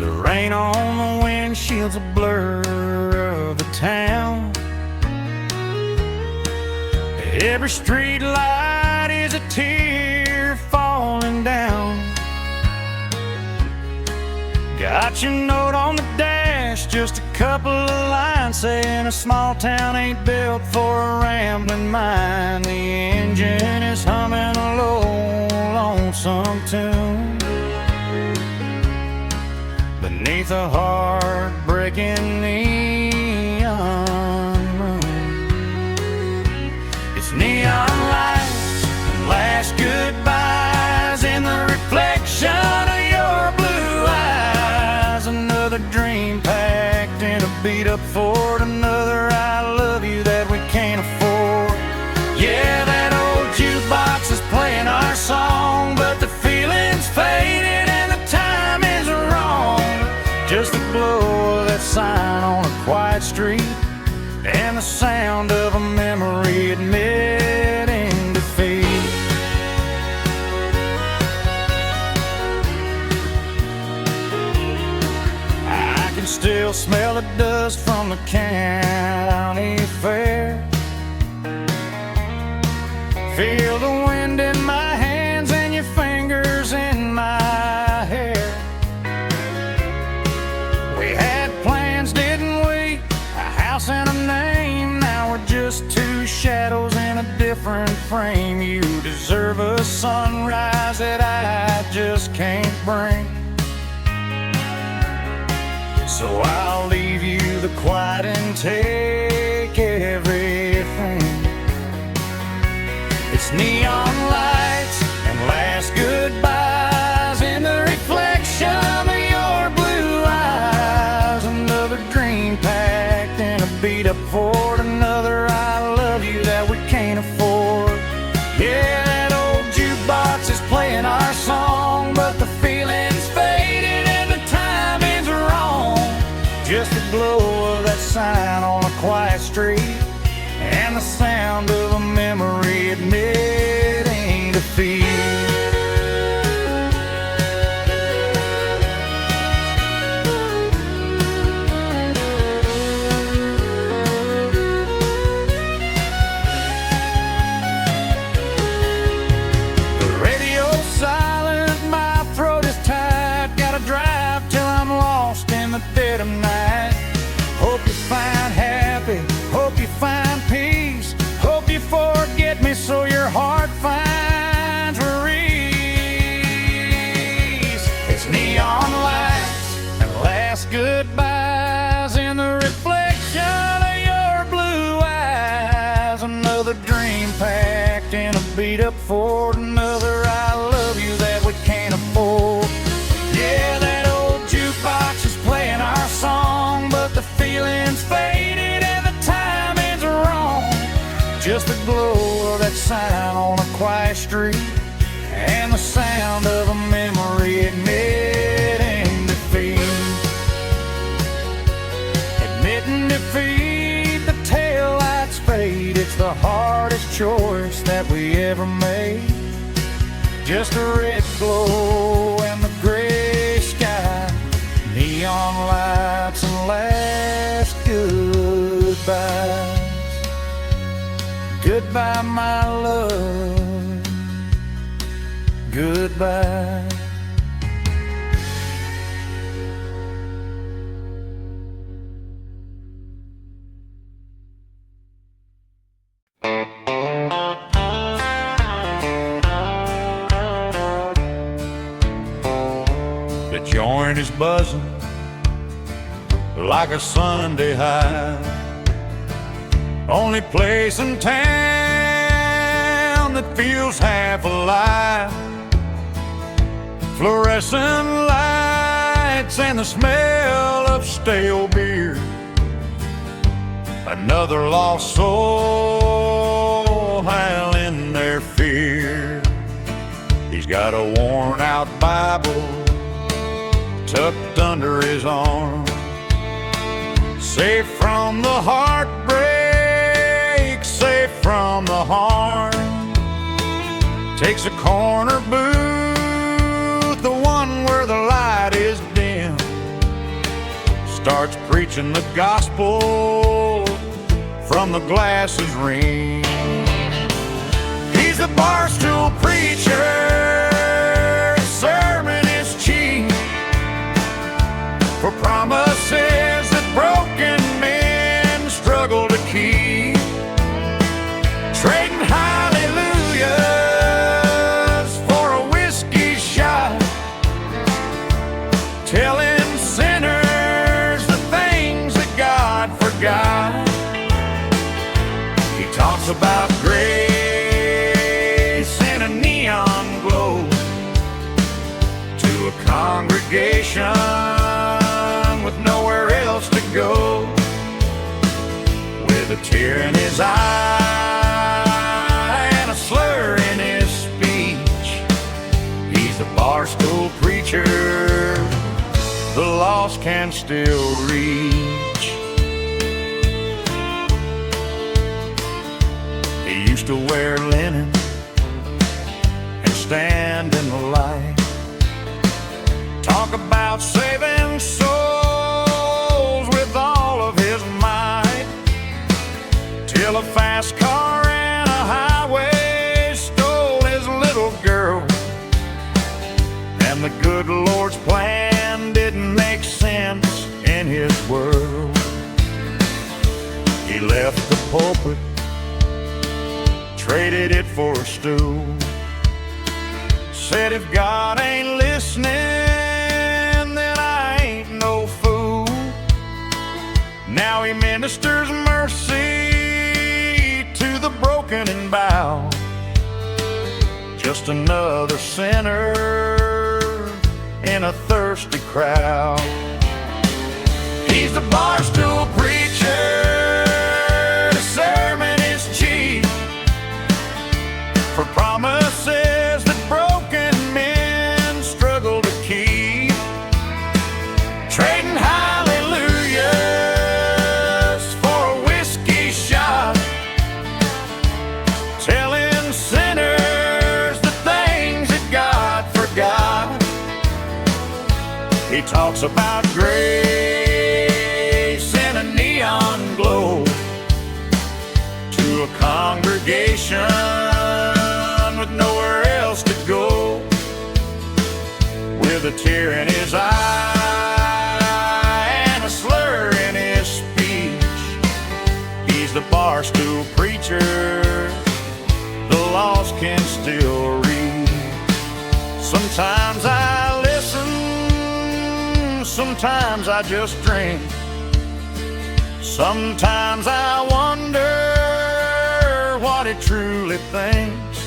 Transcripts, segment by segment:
The rain on the windshield's a blur of the town. Every street light is a tear falling down. Got your note on the dash, just a couple of lines saying a small town ain't built for a rambling mind. The engine is humming a low, lonesome tune beneath a heartbreaking neon moon. It's neon lights and last goodbyes in the reflection of your blue eyes. Another dream packed in a beat-up Ford, another I love you that we can't afford. Yeah, that old jukebox is playing our song, but the feeling's faded and the time is wrong. Just the glow of that sign on a quiet street and the sound of a memory admitting defeat. I can still smell the dust from the county fair. Feel the wind in my hands and your fingers in my hair. We had plans, didn't we? A house and a name. Now we're just two shadows in a different frame. You deserve a sunrise that I just can't bring. So I'll leave you the quiet and take everything. It's neon lights and last goodbyes in the reflection of your blue eyes. Another dream packed in a beat-up Ford, another I love you that we can't afford. Yeah, that old jukebox is playing our song, but the feeling's faded and the timing's wrong. Just the glow of that sign on a quiet street and the sound of a memory admitting defeat. The radio's silent, my throat is tight. Gotta drive till I'm lost in the dead of night. Hope you find happy, hope you find peace, hope you forget me so your heart finds release. It's neon lights and last goodbyes in the reflection of your blue eyes. Another dream packed in a beat-up Ford, another I love you that we can't afford. Yeah, that old jukebox is playing our song, but the feeling's faded and the timing's wrong. Just the glow of that sign on a quiet street and the sound of a memory admitting defeat. Admitting defeat, the taillights fade. It's the hardest choice that we ever made. Just a red glow and the gray sky, neon lights and last goodbyes. Goodbye, my love. Goodbye. The joint is buzzing like a Sunday high. Only place in town that feels half alive. Fluorescent lights and the smell of stale beer. Another lost soul howling their fear. He's got a worn out Bible tucked under his arm, safe from the heartbreak, safe from the harm. Takes a corner booth, the one where the light is dim, starts preaching the gospel from the glasses ring. He's the Barstool Preacher, his sermon is cheap, for promises that broken men struggle to keep, trading hallelujahs for a whiskey shot, telling sinners the things that God forgot. He talks about grace in a neon glow to a congregation with nowhere else to go. With a tear in his eye and a slur in his speech, he's the Barstool Preacher the lost can still reach. He used to wear linen and stand in the light, talk about saving souls with all of his might, till a fast car and a highway stole his little girl, and the good Lord's plan didn't make sense in his world. He left the pulpit, traded it for a stool, said if God ain't listening, then I ain't no fool. Now he ministers mercy to the broken and bowed, just another sinner in a thirsty crowd. He's the Barstool Preacher, the sermon is cheap, for promises that broken men struggle to keep, trading hallelujahs for a whiskey shot, telling sinners the things that God forgot. He talks about grace in a neon glow to a congregation with nowhere else to go. With a tear in his eye and a slur in his speech, he's the Barstool Preacher the lost can still read. Sometimes I listen, sometimes I just drink, sometimes I wonder what he truly thinks.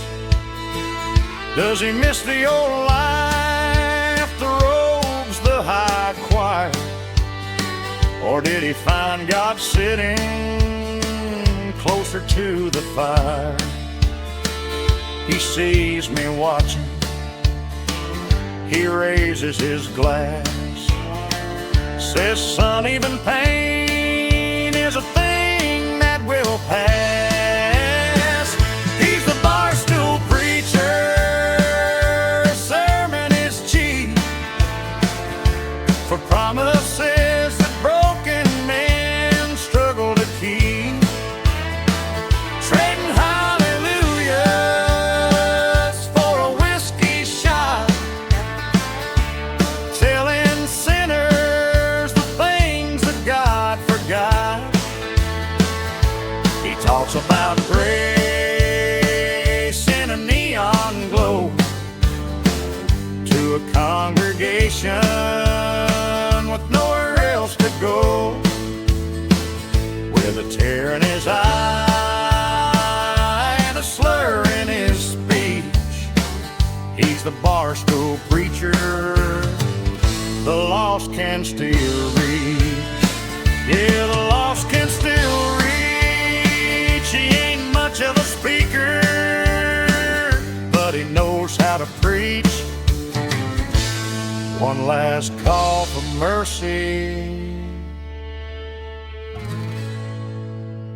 Does he miss the old life, the robes, the high choir? Or did he find God sitting closer to the fire? He sees me watching, he raises his glass, says, son, even pain is a thing that will pass. He's the Barstool Preacher, sermon is cheap, for promises that broken men struggle to keep, trading hallelujahs for a whiskey shot, telling sinners the things that God forgot. He talks about grace in a neon glow to a congregation with nowhere else to go. With a tear in his eye and a slur in his speech, he's the Barstool Preacher the lost can still reach. Yeah, the lost can still reach. He ain't much of a speaker, but he knows how to preach. One last call for mercy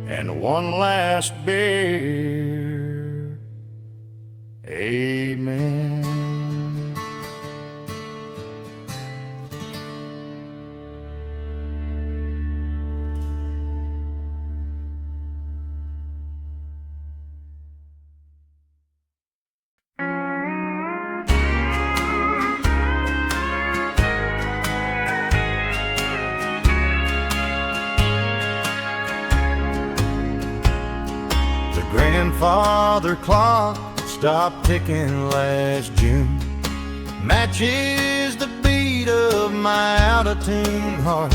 and one last beer. Amen. grandfather clock stopped ticking last June. Matches the beat of my out-of-tune heart.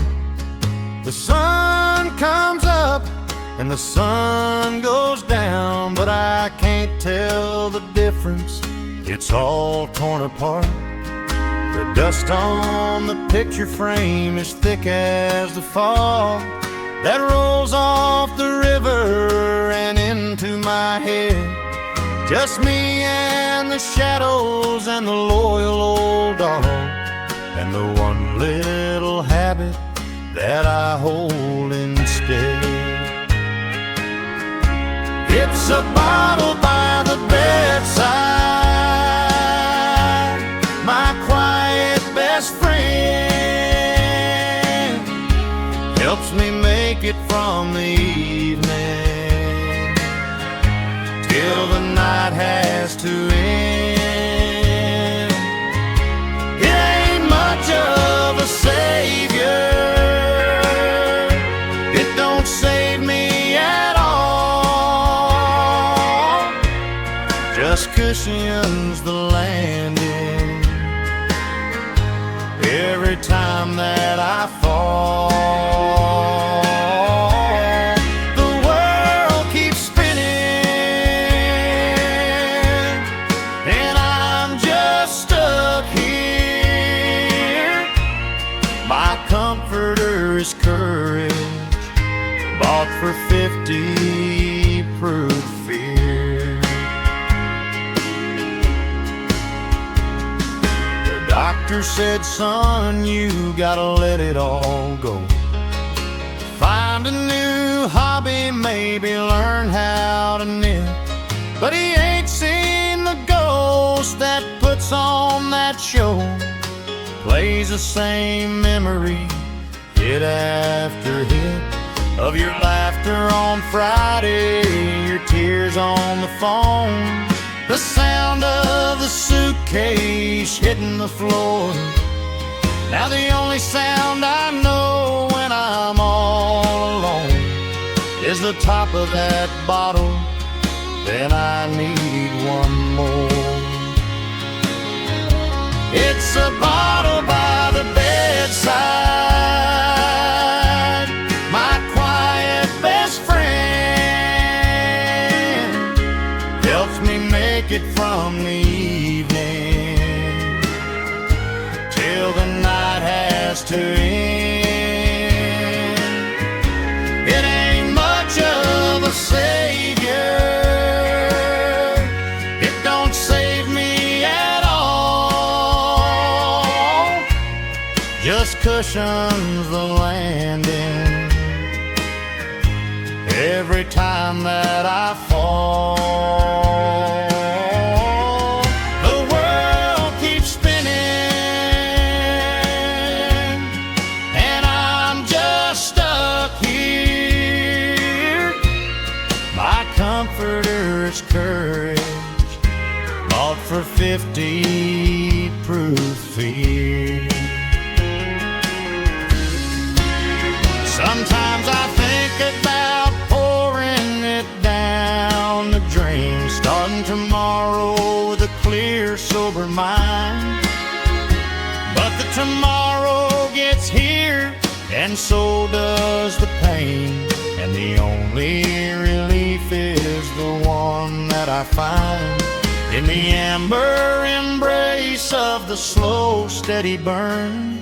The sun comes up and the sun goes down, but I can't tell the difference, it's all torn apart. The dust on the picture frame is thick as the fog that rolls off the river and into my head. Just me and the shadows and the loyal old dog, and the one little habit that I hold instead. It's a bottle by the bedside, my quiet best friend, helps me make it from the evening till the night has to end. It ain't much of a savior, it don't save me at all, just cushions the landing every time that I fall. The world keeps spinning and I'm just stuck here. My comforter is courage, bought for 50 proof fear. The doctor said, son, you gotta let it all go. Find a new hobby, maybe learn how to knit. But he ain't seen the ghost that puts on that show, plays the same memory hit after hit of your laughter on Friday, your tears on the phone, the sound of the suitcase hitting the floor. Now the only sound I know when I'm all alone is the top of that bottle, then I need one more. It's a bottle by the bedside, my quiet best friend, helps me make it from the evening till the night has to end. It ain't much of a savior, it don't save me at all, just cushions the landing every time that I fall. The world keeps spinning and I'm just stuck here. My comforter is courage, bought for 50 proof fear. Sometimes I think about pouring it down the drain, starting tomorrow with a clear, sober mind. But the tomorrow gets here, and so does the pain, and the only relief is the one that I find in the amber embrace of the slow, steady burn.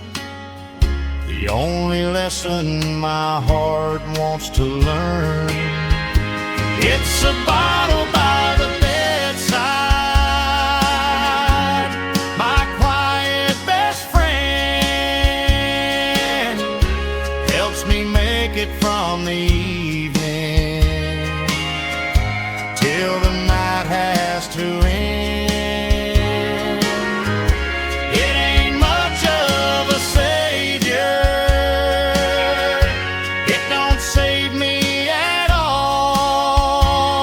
The only lesson my heart wants to learn. It's a bottle by the bedside, my quiet best friend, helps me make it from the evening till the night has to end. It ain't much of a savior, save me at all,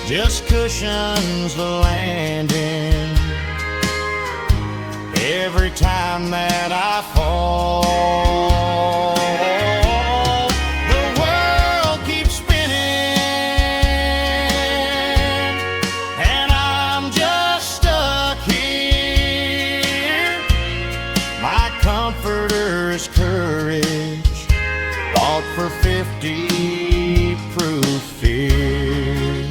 just cushions the landing every time that I fall. The world keeps spinning comforter is courage, bought for 50 proof fear.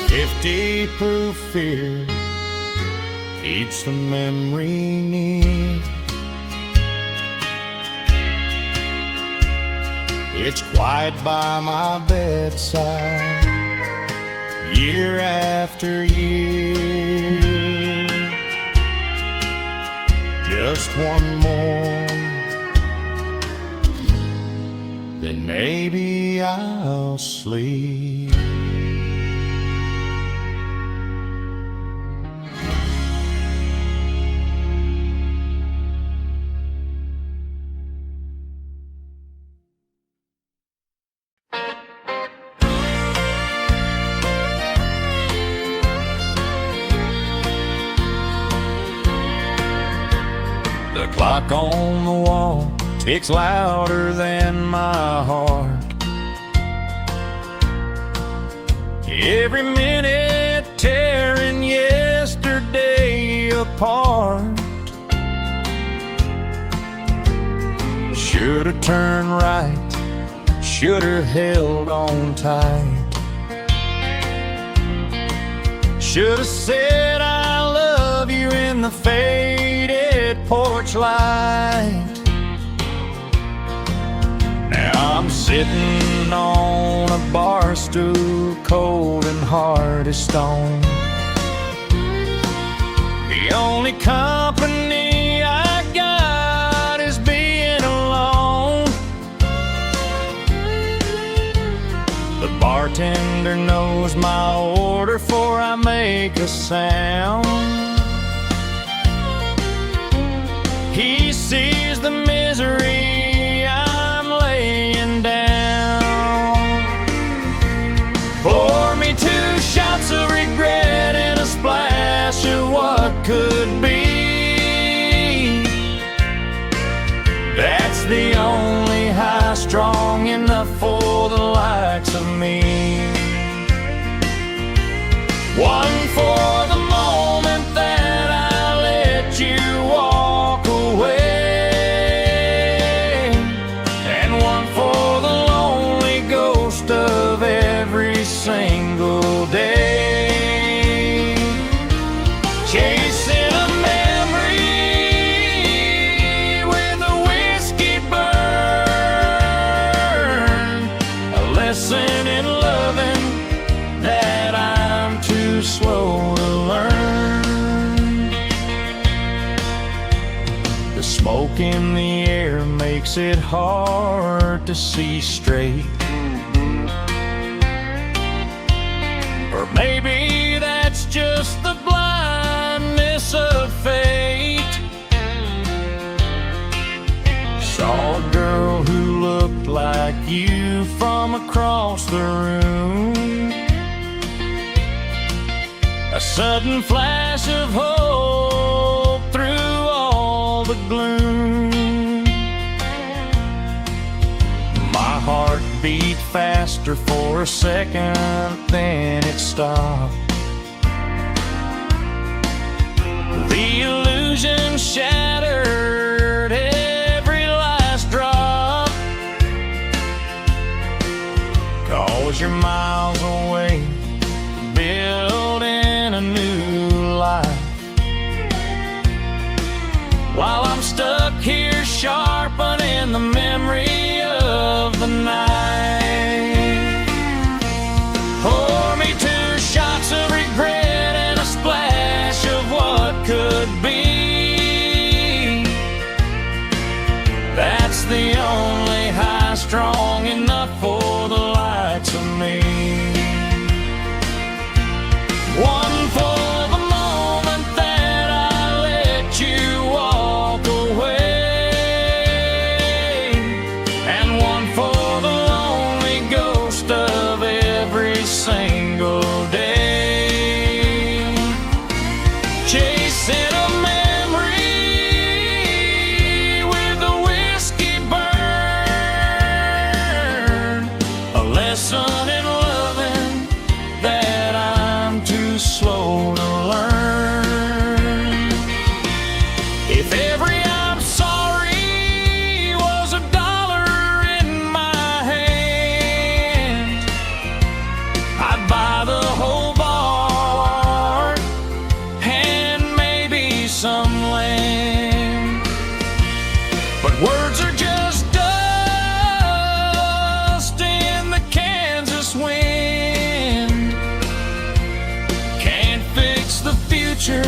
50 proof fear keeps the memory near. It's quiet by my bedside, year after year. Just one more, then maybe I'll sleep. The clock on the wall ticks louder than my heart. Every minute tearing yesterday apart. Should've turned right, should've held on tight. Should've said I love you in the faded porch light. Now I'm sitting on a bar stool, cold and hard as stone. The only company I got is being alone. The bartender knows my order before I make a sound. He sees the misery I'm laying down. Pour me 2 shots of regret and a splash of what could be. That's the only high strong enough for the likes of me. One for the moment that I let you walk away, and one for the lonely ghost of every single day. Chasing a memory with a whiskey burn, a lesson in loving that I'm too slow to learn. The smoke in the air makes it hard to see straight. Or maybe that's just the blindness of fate. Saw a girl who looked like you from across the room. A sudden flash of hope through all the gloom. My heart beat faster for a second, then it stopped. The illusion shattered every last drop. 'Cause you're miles away, building a new life, while I'm stuck here sharpening the memory of the night. Pour me 2 shots of regret and a splash of what could be. That's the only high strong enough for the likes of me. One for the moment that I let you walk away, Words are just dust in the Kansas wind. Can't fix the future,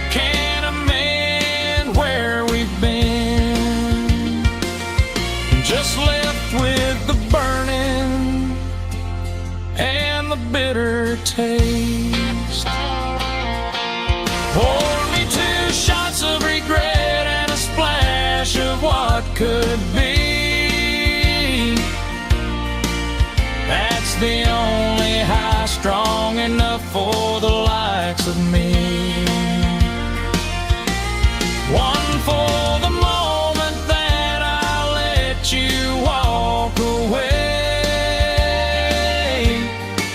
can't amend where we've been. Just left with the burning and the bitter taste. Pour me 2 shots of regret and a splash of what could be. That's the only high strong enough for the likes of me. One for the moment that I let you walk away,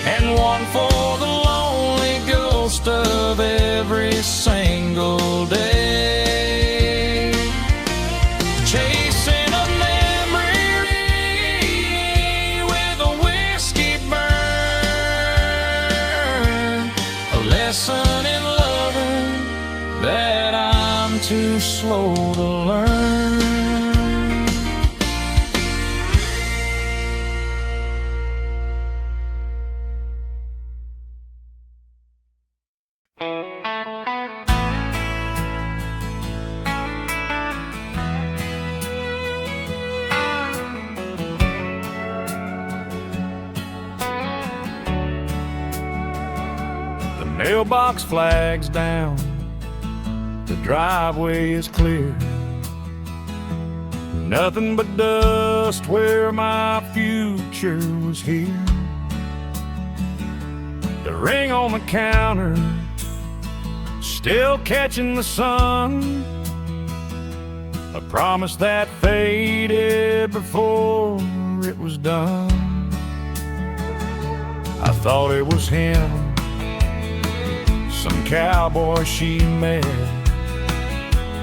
and one for the lonely ghost of every single day. Chasing a memory with a whiskey burn, a lesson in loving that I'm too slow to learn. The mailbox flag's down, the driveway is clear. Nothing but dust where my future was here. The ring on the counter, still catching the sun. A promise that faded before it was done. I thought it was him, some cowboy she met,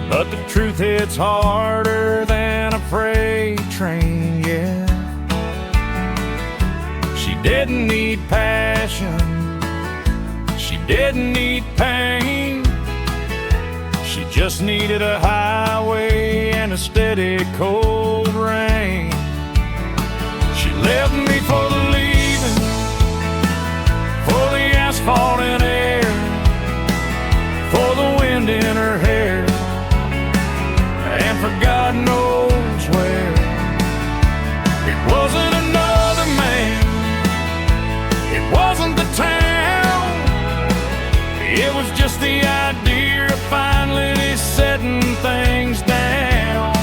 but the truth hits harder than a freight train, yeah. She didn't need passion, she didn't need pain. She just needed a highway and a steady cold rain. She left me for the leaving, for the asphalt and air, for the wind in her hair, and for God knows where. It wasn't another man, it wasn't the town, it was just the idea of finally setting things down.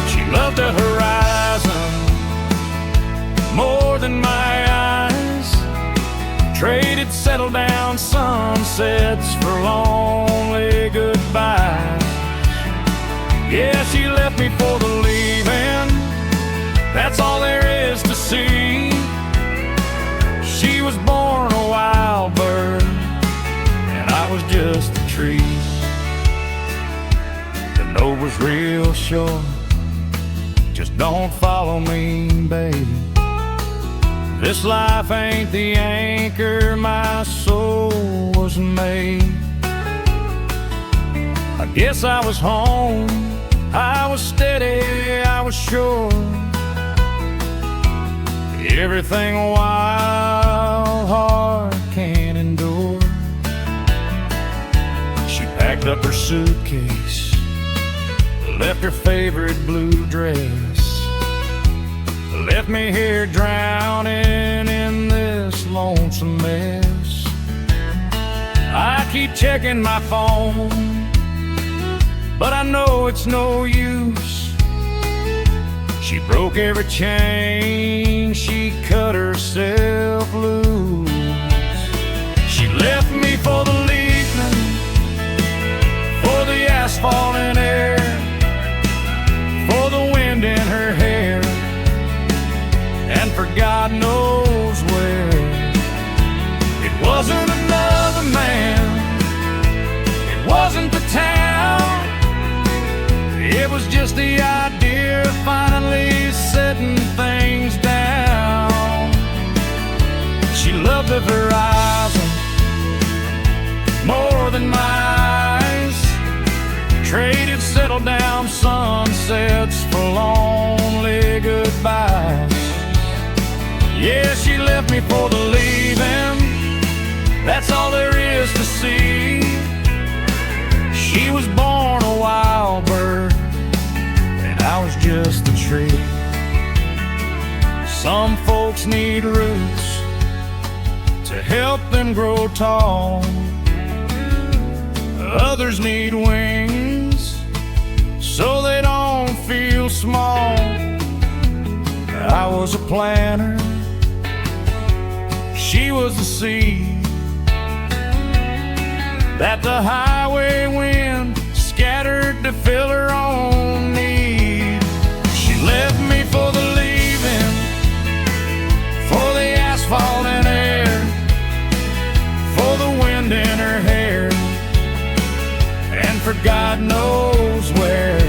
She loved the horizon more than my eyes, traded settled down sunsets for lonely goodbyes. Yeah, she left me for the leaving, that's all there is to see. She was born a wild bird, and I was just a tree. The note was real short, just don't follow me, baby. This life ain't the anchor my soul was made. I guess I was home, I was steady, I was sure. Everything a wild heart can endure. She packed up her suitcase, left her favorite blue dress, left me here drowning in this lonesome mess. I keep checking my phone, but I know it's no use. She broke every chain, she cut herself loose. She left me for the leaving, for the asphalt and air, for the wind in her hair, and for God knows where. It wasn't another man, it wasn't the town, it was just the idea of finally setting things down. She loved the horizon more than my eyes, Traded settled down sunsets for lonely goodbyes. Yeah, she left me for the leaving. That's all there is to see. She was born a wild bird, and I was just a tree. Some folks need roots to help them grow tall. Others need wings so they don't feel small. I was a planter, she was the seed that the highway wind scattered to fill her own need. She left me for the leaving, for the asphalt and air, for the wind in her hair, and for God knows where.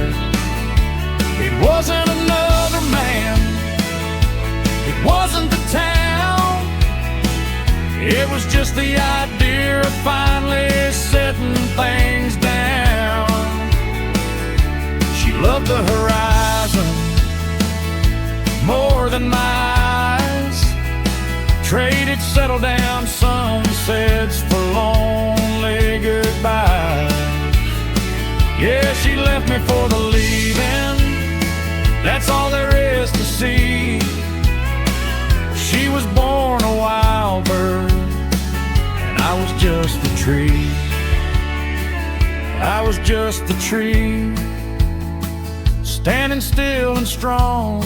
It wasn't another man, it wasn't the town, it was just the idea of finally setting things down. She loved the horizon more than my eyes. Traded settle down sunsets for lonely goodbyes. Yeah, she left me for the leaving. That's all there is to see. She was born a wild bird, and I was just a tree. I was just a tree, standing still and strong.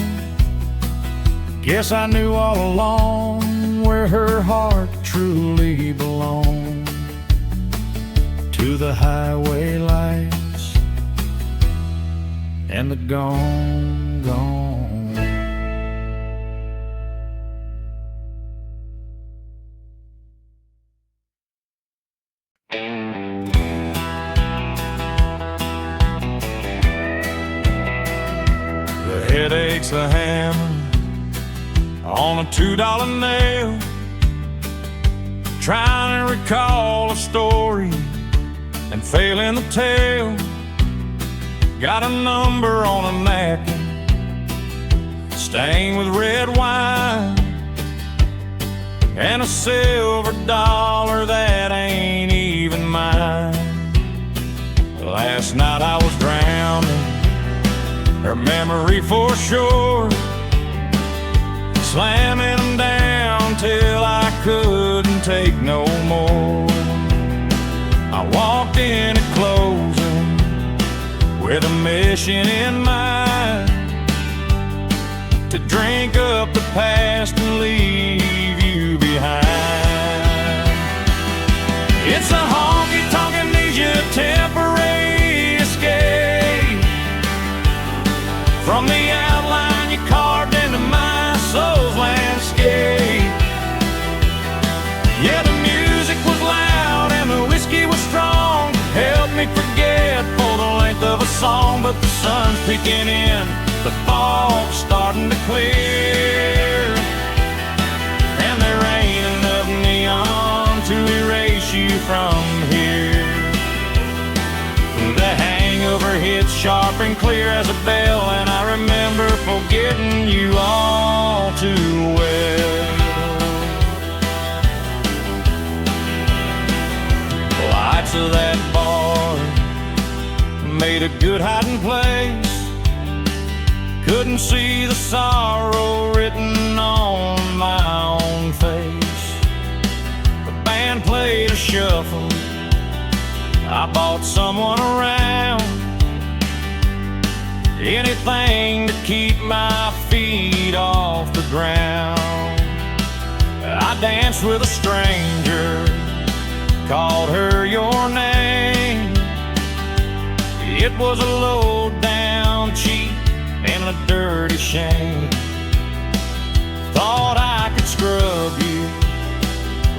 Guess I knew all along where her heart truly belonged. To the highway lights and the gone, gone. The headache's a hammer on a $2 nail, trying to recall a story and failing the tale. Got a number on a napkin stained with red wine, and a silver dollar that ain't even mine. Last night I was drowning her memory for sure, slamming them down till I couldn't take no more. I walked in at closing with a mission in mind, to drink up the past and leave you behind. It's a honky-tonk amnesia, temporary escape from the outline you carved into my soul's landscape. Yeah, the music was loud and the whiskey was strong, helped me forget for the length of a song. But the sun's peeking in, the fog's starting to clear, and there ain't enough neon to erase you from here. The hangover hits sharp and clear as a bell, and I remember forgetting you all too well. The lights of that bar made a good hiding place. Couldn't see the sorrow written on my own face. The band played a shuffle, I bought someone around, anything to keep my feet off the ground. I danced with a stranger, called her your name. It was a low down cheat and a dirty shame. Thought I could scrub you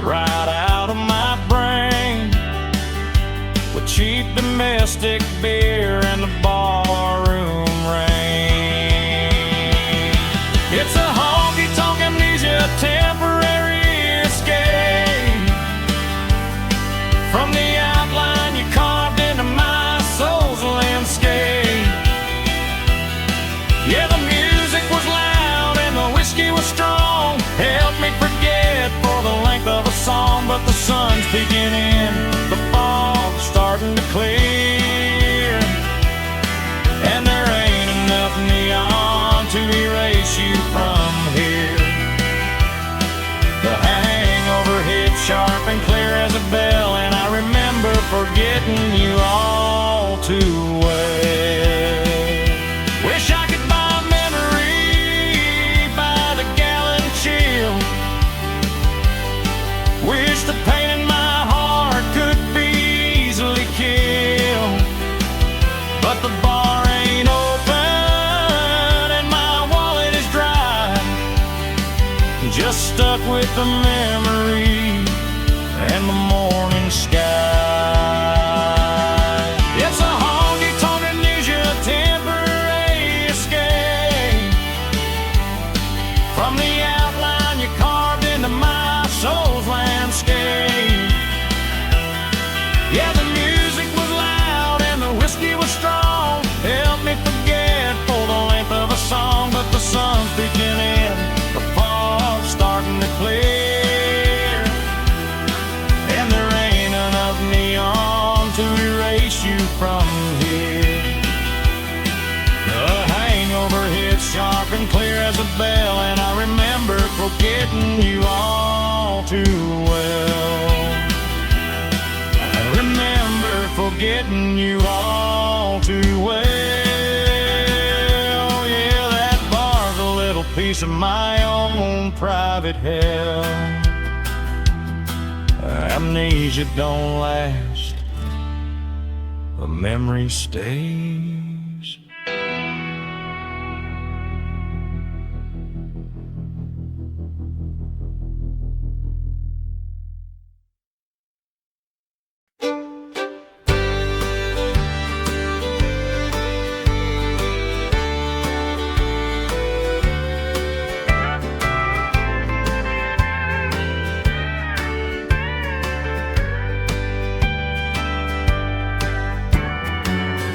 right out of my brain with cheap domestic beer and the barroom rain. It's a honky-tonk amnesia, temporary escape from the outline you carved into my soul's landscape. peeking in, the fog's starting to clear, and there ain't enough neon to erase you from here. The hangover hit sharp and clear as a bell, and I remember forgetting you all too well. Wish I could buy a memory by the gallon chill. Wish the pain in my heart could be easily killed, but the bar ain't open and my wallet is dry. Just stuck with the memory and the morning sky. It's a honky-tonk amnesia, temporary escape from the outline you carved into my soul's landscape. Yeah, the music was loud and the whiskey was strong, helped me forget for the length of a song. But the sun's peeking in, the fog's starting to clear, and there ain't enough neon to erase you from here. The hangover hit sharp and clear as a bell, and I remember forgetting you all too well. I remember forgetting you all too well. Yeah, that bar's a little piece of my own private hell. Amnesia don't last, the memory stays.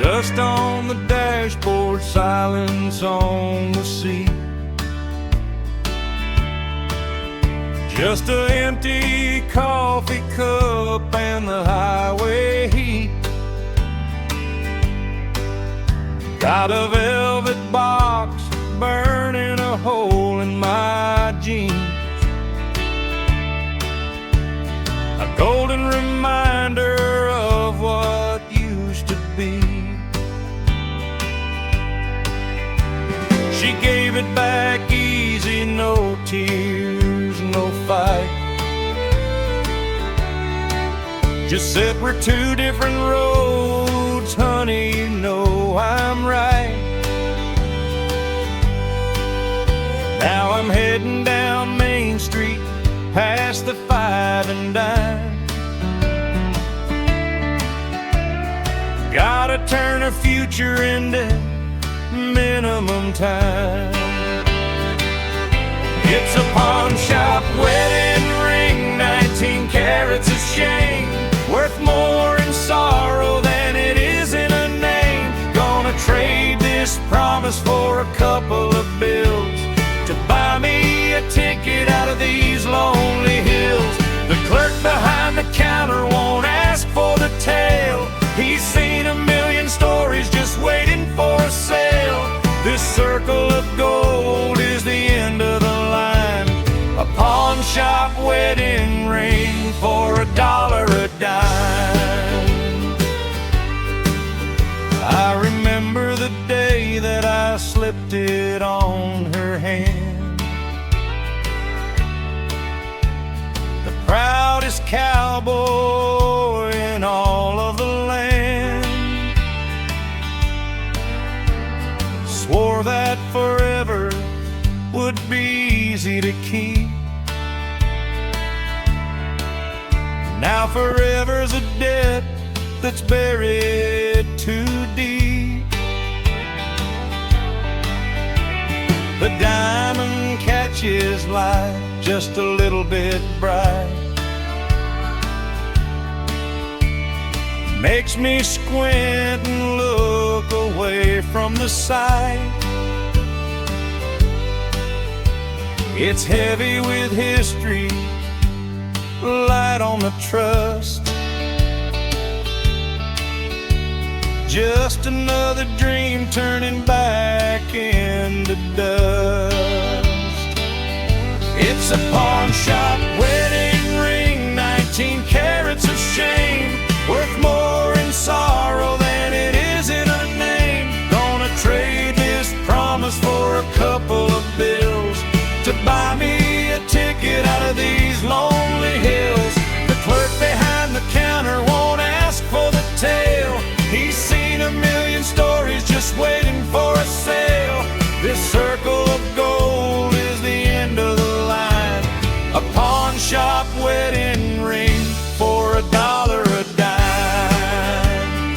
Dust on the dashboard, silence on the seat. Just an empty coffee cup and the highway heat. Got a velvet box burning a hole in my jeans. A golden reminder of what used to be. She gave it back easy, no tears, no fight. Just said we're two different roads, honey, you know I'm right. Now I'm heading down Main Street, past the 5 and dime. Gotta turn her future into minimum time. It's a pawn shop wedding ring, 19 carats of shame, worth more in sorrow than it is in a name. Gonna trade this promise for a couple of bills to buy me a ticket out of these lonely hills. The clerk behind the counter won't ask for the tale. He's seen a million stories just waiting for a sale. This circle of gold is the end of the line. A pawn shop wedding ring for $1 a dime. I remember the day that I slipped it on her hand. The proudest cowboy in all of the land swore that forever would be easy to keep. Now forever's a debt that's buried too deep. The diamond catches light just a little bit bright, makes me squint and look away from the sight. It's heavy with history light on the trust. Just another dream turning back into dust. It's a pawn shop wedding ring, 19 carats of shame, worth more in sorrow than it is in a name. Gonna trade this promise for a couple of bills to buy me a ticket out of these lonely hills. The clerk behind the counter won't ask for the tale. He's seen a million stories just waiting for a sale. This circle of gold is the end of the line. A pawn shop wedding ring for $1 a dime.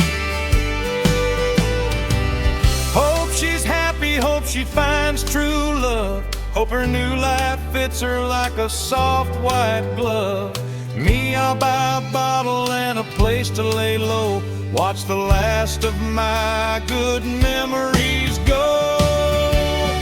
Hope she's happy, hope she finds true love. Hope her new life fits her like a soft white glove. Me, I'll buy a bottle and a place to lay low. Watch the last of my good memories go.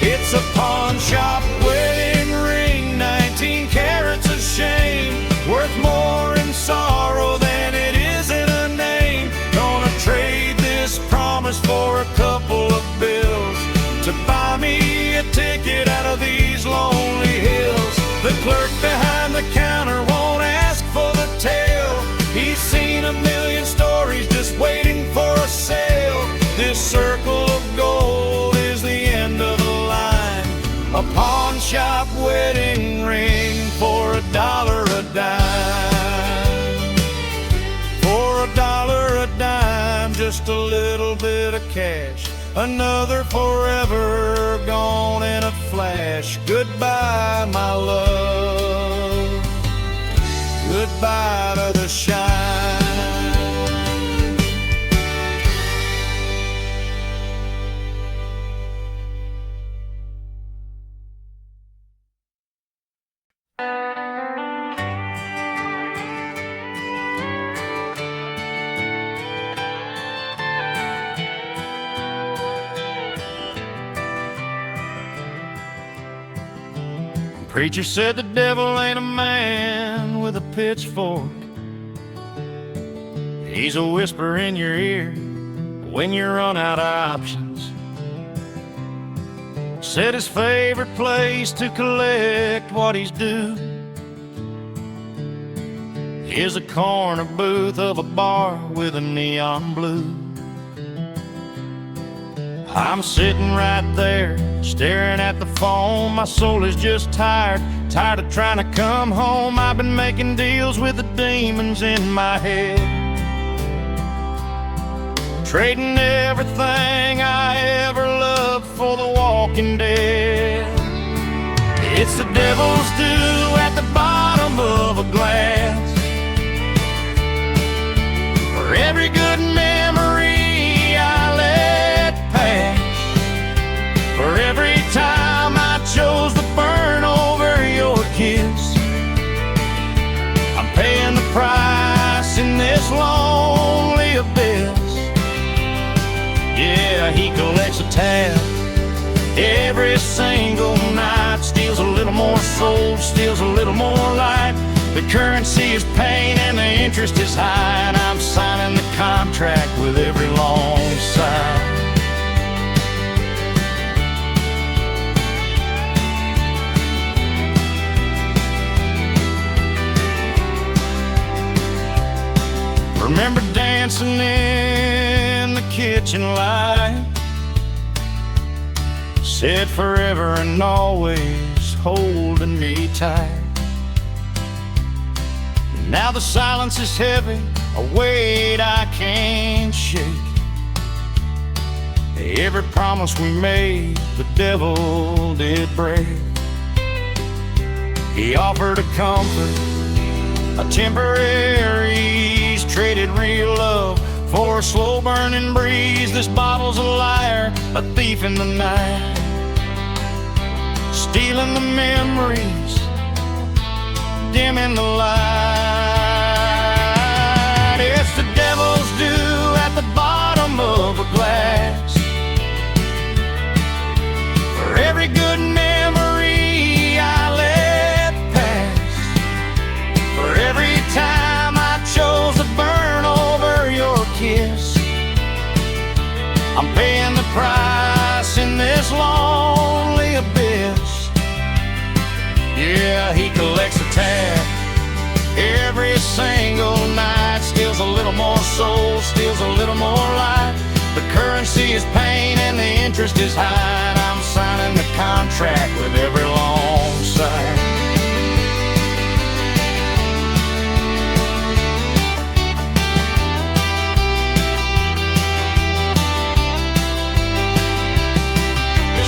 It's a pawn shop wedding ring, 19 carats of shame, worth more in sorrow than it is in a name. Gonna trade this promise for a couple of bills to buy me a ticket out of these lonely hills. The clerk behind the counter won't ask for the tale. He's seen a million stories just waiting for a sale. This circle of gold is the end of the line. A pawn shop wedding ring for $1 a dime. For $1 a dime, just a little bit of cash. Another forever gone in a flash. Goodbye, my love. Goodbye to the shine. Preacher said the devil ain't a man with a pitchfork. He's a whisper in your ear when you run out of options. Said his favorite place to collect what he's due is a corner booth of a bar with a neon blue. I'm sitting right there, staring at the phone. My soul is just tired of trying to come home. I've been making deals with the demons in my head, trading everything I ever loved for the walking dead. It's the devil's due at the bottom of a glass. For every good memory I let pass, for every time I chose to burn over your kiss, I'm paying the price in this lonely abyss. Yeah, he collects a tab every single night, steals a little more soul, steals a little more light. The currency is pain and the interest is high, and I'm signing the contract with every long sigh. Remember dancing in the kitchen light, said forever and always, holding me tight. Now the silence is heavy, a weight I can't shake. Every promise we made, the devil did break. He offered a comfort, a temporary, traded real love for a slow burning breeze. This bottle's a liar, a thief in the night, stealing the memories, dimming the light. It's the devil's due at the bottom of a glass. For every good memory I let pass, for every I'm paying the price in this lonely abyss. Yeah, he collects a tab every single night, steals a little more soul, steals a little more light. The currency is pain and the interest is high, and I'm signing the contract with every long sigh.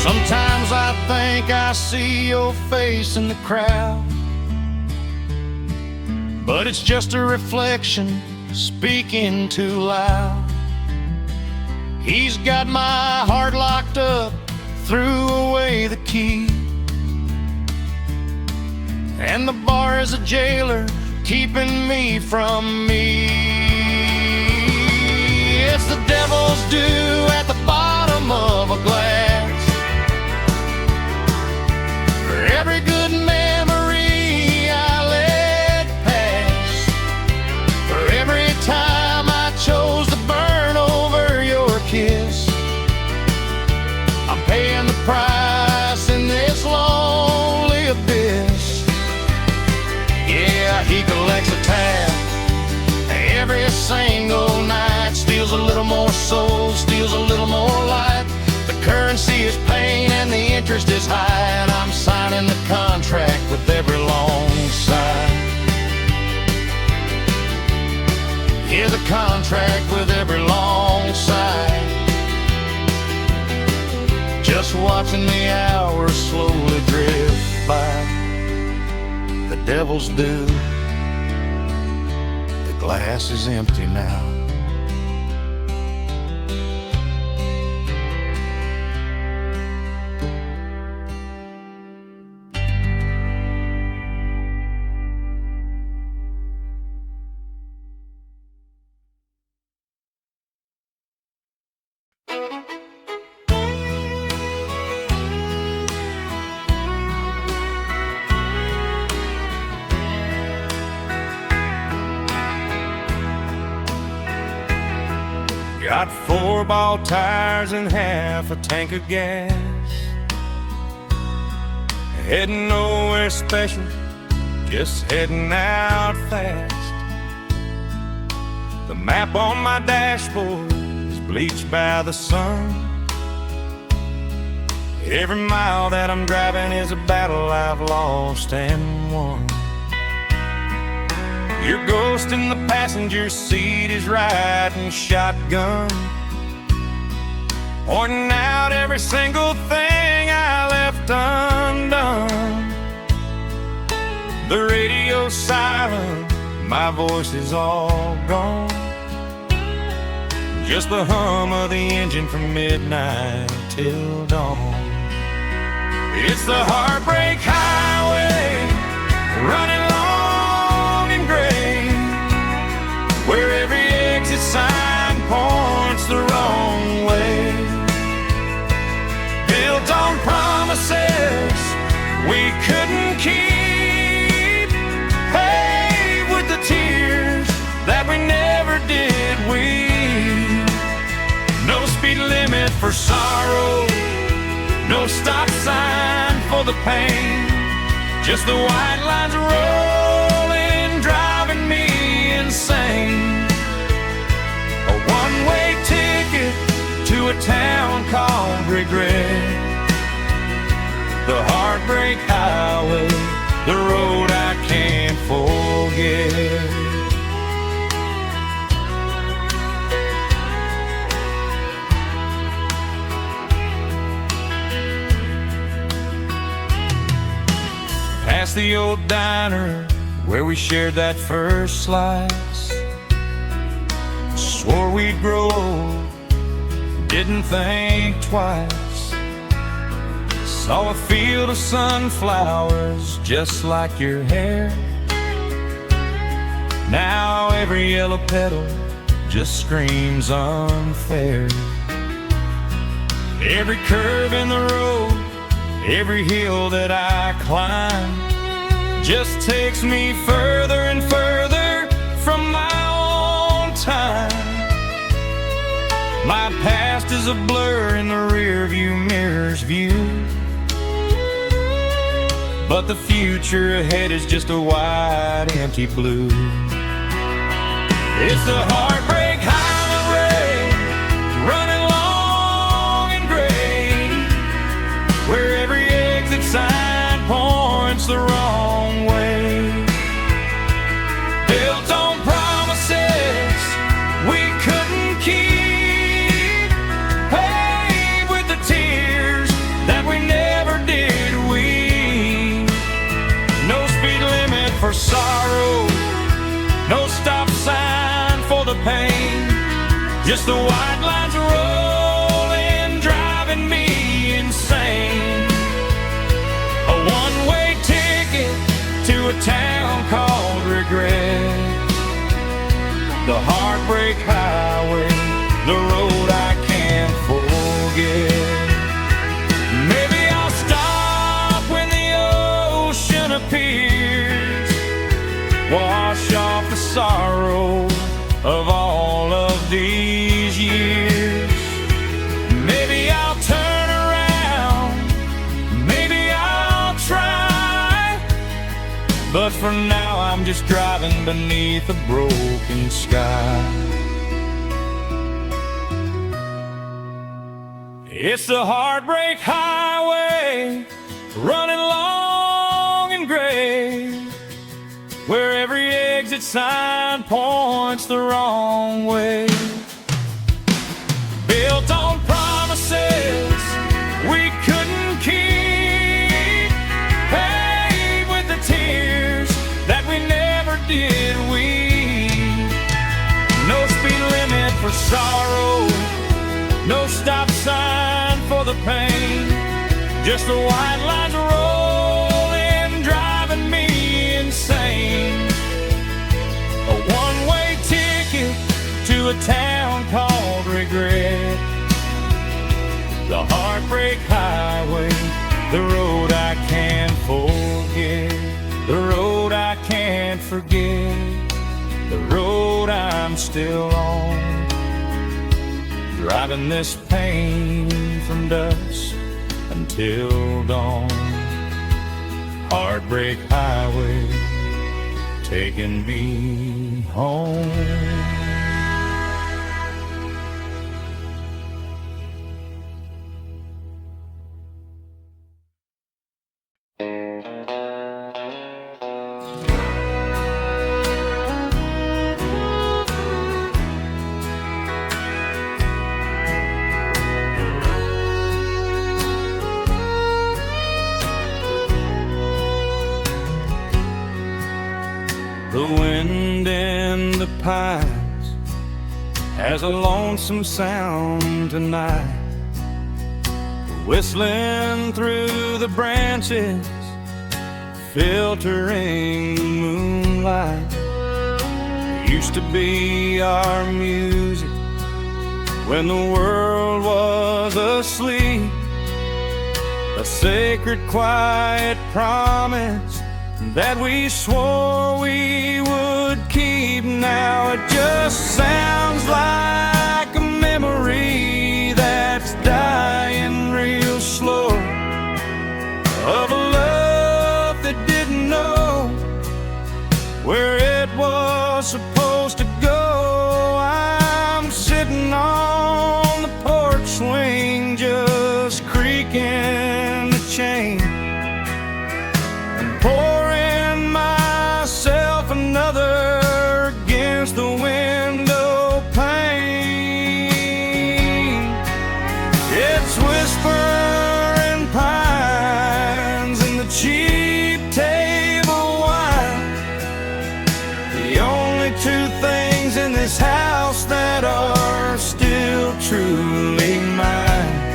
Sometimes I think I see your face in the crowd, but it's just a reflection speaking too loud. He's got my heart locked up, threw away the key, and the bar is a jailer keeping me from me. It's the devil's due at the bottom of a glass. For every good memory I let pass, for every time I chose to burn over your kiss, I'm paying the price in this lonely abyss. Yeah, he collects a tab every single night, steals a little more soul, steals a little more light. The currency is pain and the interest is high, and I'm signing the contract with every long sigh. Yeah, the contract with every long sigh. Just watching the hours slowly drift by. The devil's due, the glass is empty now. Got 4 ball tires and half a tank of gas. Heading nowhere special, just heading out fast. The map on my dashboard is bleached by the sun. Every mile that I'm driving is a battle I've lost and won. Your ghost in the passenger seat is riding shotgun, pointing out every single thing I left undone. The radio's silent, my voice is all gone. Just the hum of the engine from midnight till dawn. It's the heartbreak highway, running long and gray, where every exit sign points the wrong way. Built on promises we couldn't keep, paved with the tears that we never did weep. No speed limit for sorrow, no stop sign for the pain, just the white lines rolling, driving me insane. A one-way ticket to a town called regret. The heartbreak highway, the road I can't forget. Past the old diner where we shared that first slice. Swore we'd grow old, didn't think twice. Saw a field of sunflowers just like your hair. Now every yellow petal just screams unfair. Every curve in the road, every hill that I climb, just takes me further and further from my own time. My path past is a blur in the rearview mirror's view, but the future ahead is just a wide, empty blue. It's the heartbreak highway, running long and gray, where every exit sign points the wrong way. Built on promises we couldn't keep, paid with the tears that we never did weep. No speed limit for sorrow, no stop sign for the pain, just the white lines rolling, driving me insane. A one-way ticket to a town called regret, the heartbreak highway, the road I can't forget. Maybe I'll stop when the ocean appears, wash off the sorrow of all of these years. Maybe I'll turn around, maybe I'll try, but for now I'm just driving beneath a broken sky. It's the heartbreak highway, running long and gray, where every exit sign points the wrong way. Built on promises we couldn't keep, paid with the tears that we never did weep. No speed limit for sorrow, no stop sign for the pain, just the white lines rolling, driving me insane. A one-way ticket to a town called regret, the heartbreak highway, the road I can't forget, the road I can't forget, the road I'm still on, driving this pain from dusk until dawn. Heartbreak highway, taking me home. The wind in the pines has a lonesome sound tonight, whistling through the branches, filtering the moonlight. It used to be our music when the world was asleep, a sacred quiet promise that we swore we would keep. Now it just sounds like a memory that's dying real slow, of a love that didn't know where it was supposed to go. I'm sitting on the porch swing, just creaking the chain, pouring myself another against the window pane. It's whispering pines and the cheap table wine, the only two things in this house that are still truly mine.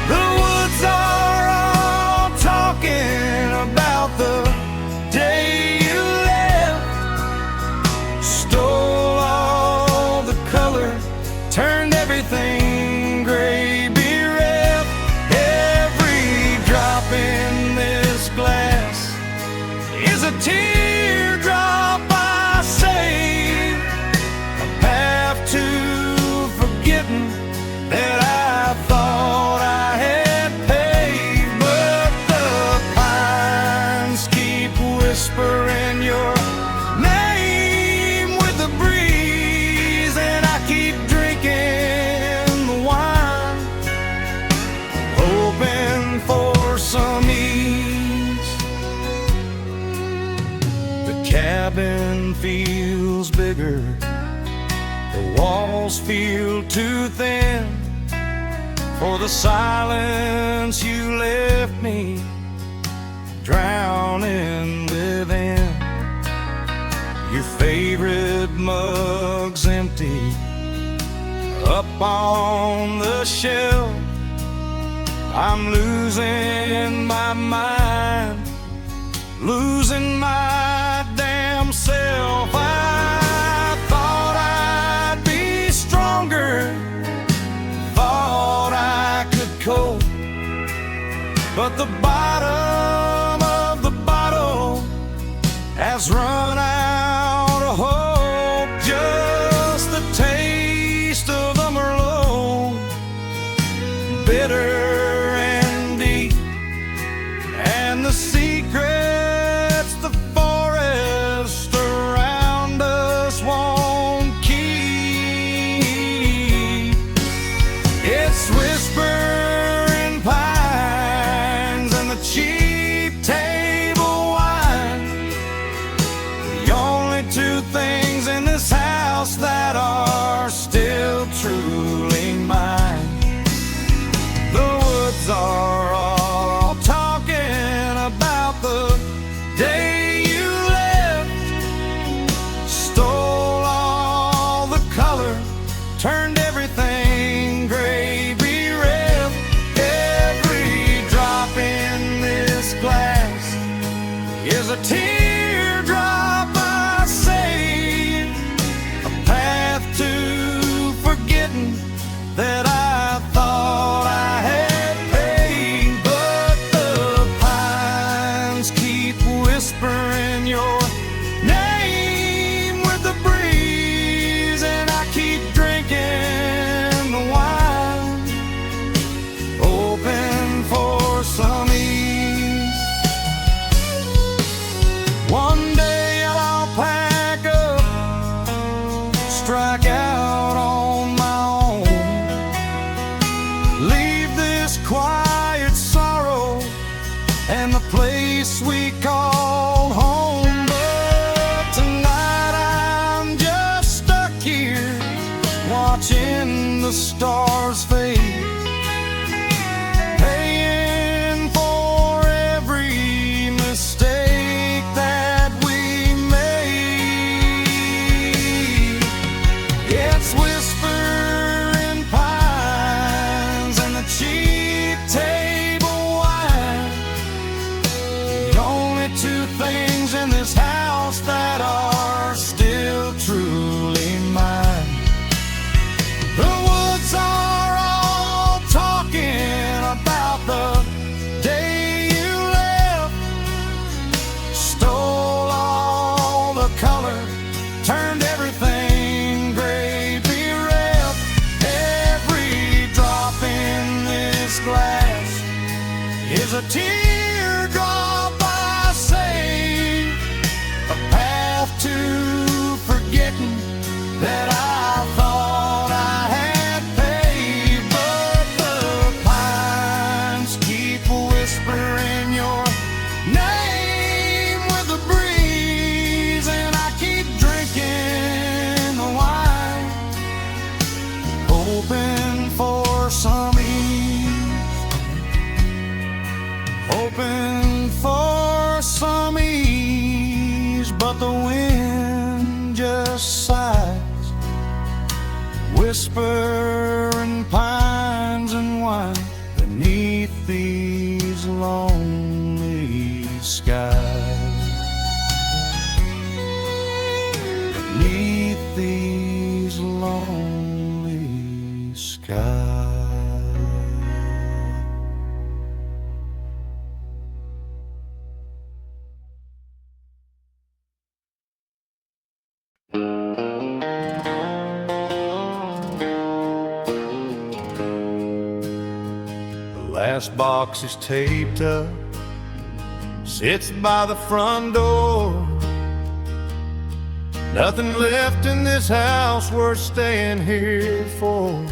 The woods are all talking about the day you left, stole all the color, turned everything gray, bereft. room feels bigger, the walls feel too thin for the silence you left me drowning within. Your favorite mug's empty up on the shelf. I'm losing my mind, losing my damn self. I thought I'd be stronger, thought I could cope, but the bottom of the bottle has run out of hope. Just the taste of the Merlot, bitter and deep, and the secrets the forest around us won't keep. It's whispering pines and the cheap table wine, the only two things in this house that are still truly mine. The woods are all talking about the day you left, stole all the color, turned everything gray, bereft. Every drop in this glass is a teardrop I save, a path to forgetting that I thought I had paid. But the pines keep whispering your name with the breeze, and I keep drinking the wine, hoping for some ease. One day I'll pack up, strike out on my own, leave this quiet sorrow and the place we call home. But tonight I'm just stuck here, watching the stars fade, paying for every mistake that we made. It's whispering pines and the cheap table wine, the only two things in this house that are still truly mine. The woods are all talking about the day you left, stole all the color, turned everything gray, bereft. Every drop in this glass is a teardrop I save, a path to forgetting that I thought I had paid. But the pines keep whispering your name with the breeze, and I keep drinking the wine, hoping for some ease, hoping for some ease. But the wind just sighs, whispering pines and wine beneath these lonely skies, beneath these lonely skies. Last box is taped up, sits by the front door. Nothing left in this house worth staying here for,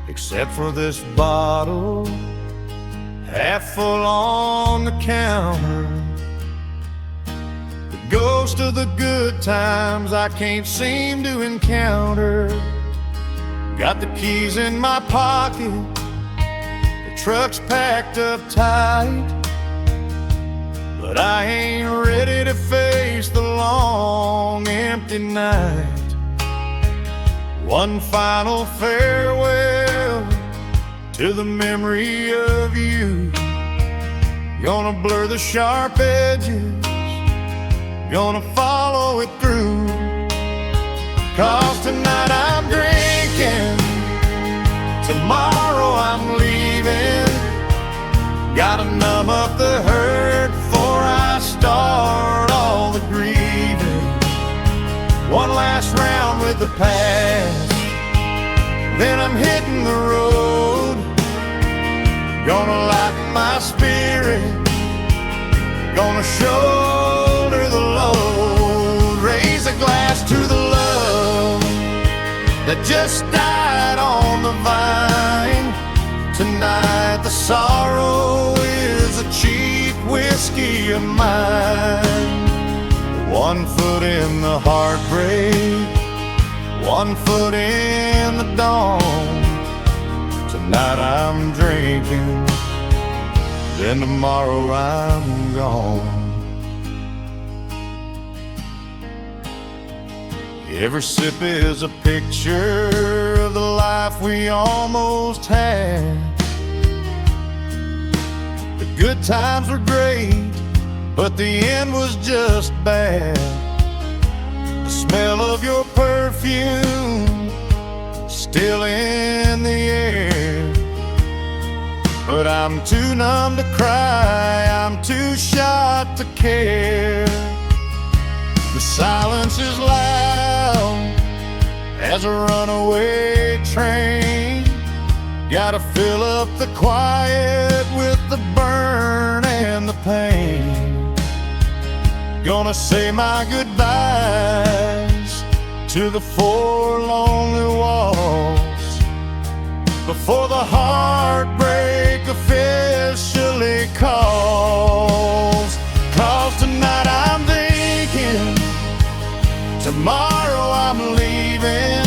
except for this bottle, half full on the counter. The ghost of the good times I can't seem to encounter. Got the keys in my pocket, the truck's packed up tight, but I ain't ready to face the long empty night. One final farewell to the memory of you. Gonna blur the sharp edges, gonna follow it through. 'Cause tonight I'm drinking, tomorrow I'm leaving. Gotta numb up the hurt before I start all the grieving. One last round with the past, then I'm hitting the road. Gonna lighten my spirit, gonna shoulder the load. Raise a glass to the love that just died on the vine. Tonight the sorrow is a cheap whiskey of mine. One foot in the heartbreak, one foot in the dawn. Tonight I'm drinking, then tomorrow I'm gone. Every sip is a picture of the life we almost had. The good times were great, but the end was just bad. The smell of your perfume still in the air, but I'm too numb to cry, I'm too shot to care. The silence is loud as a runaway train. Gotta fill up the quiet with the burn and the pain. Gonna say my goodbyes to the four lonely walls before the heartbreak officially calls. 'Cause tonight I'm thinking, tomorrow I'm leaving.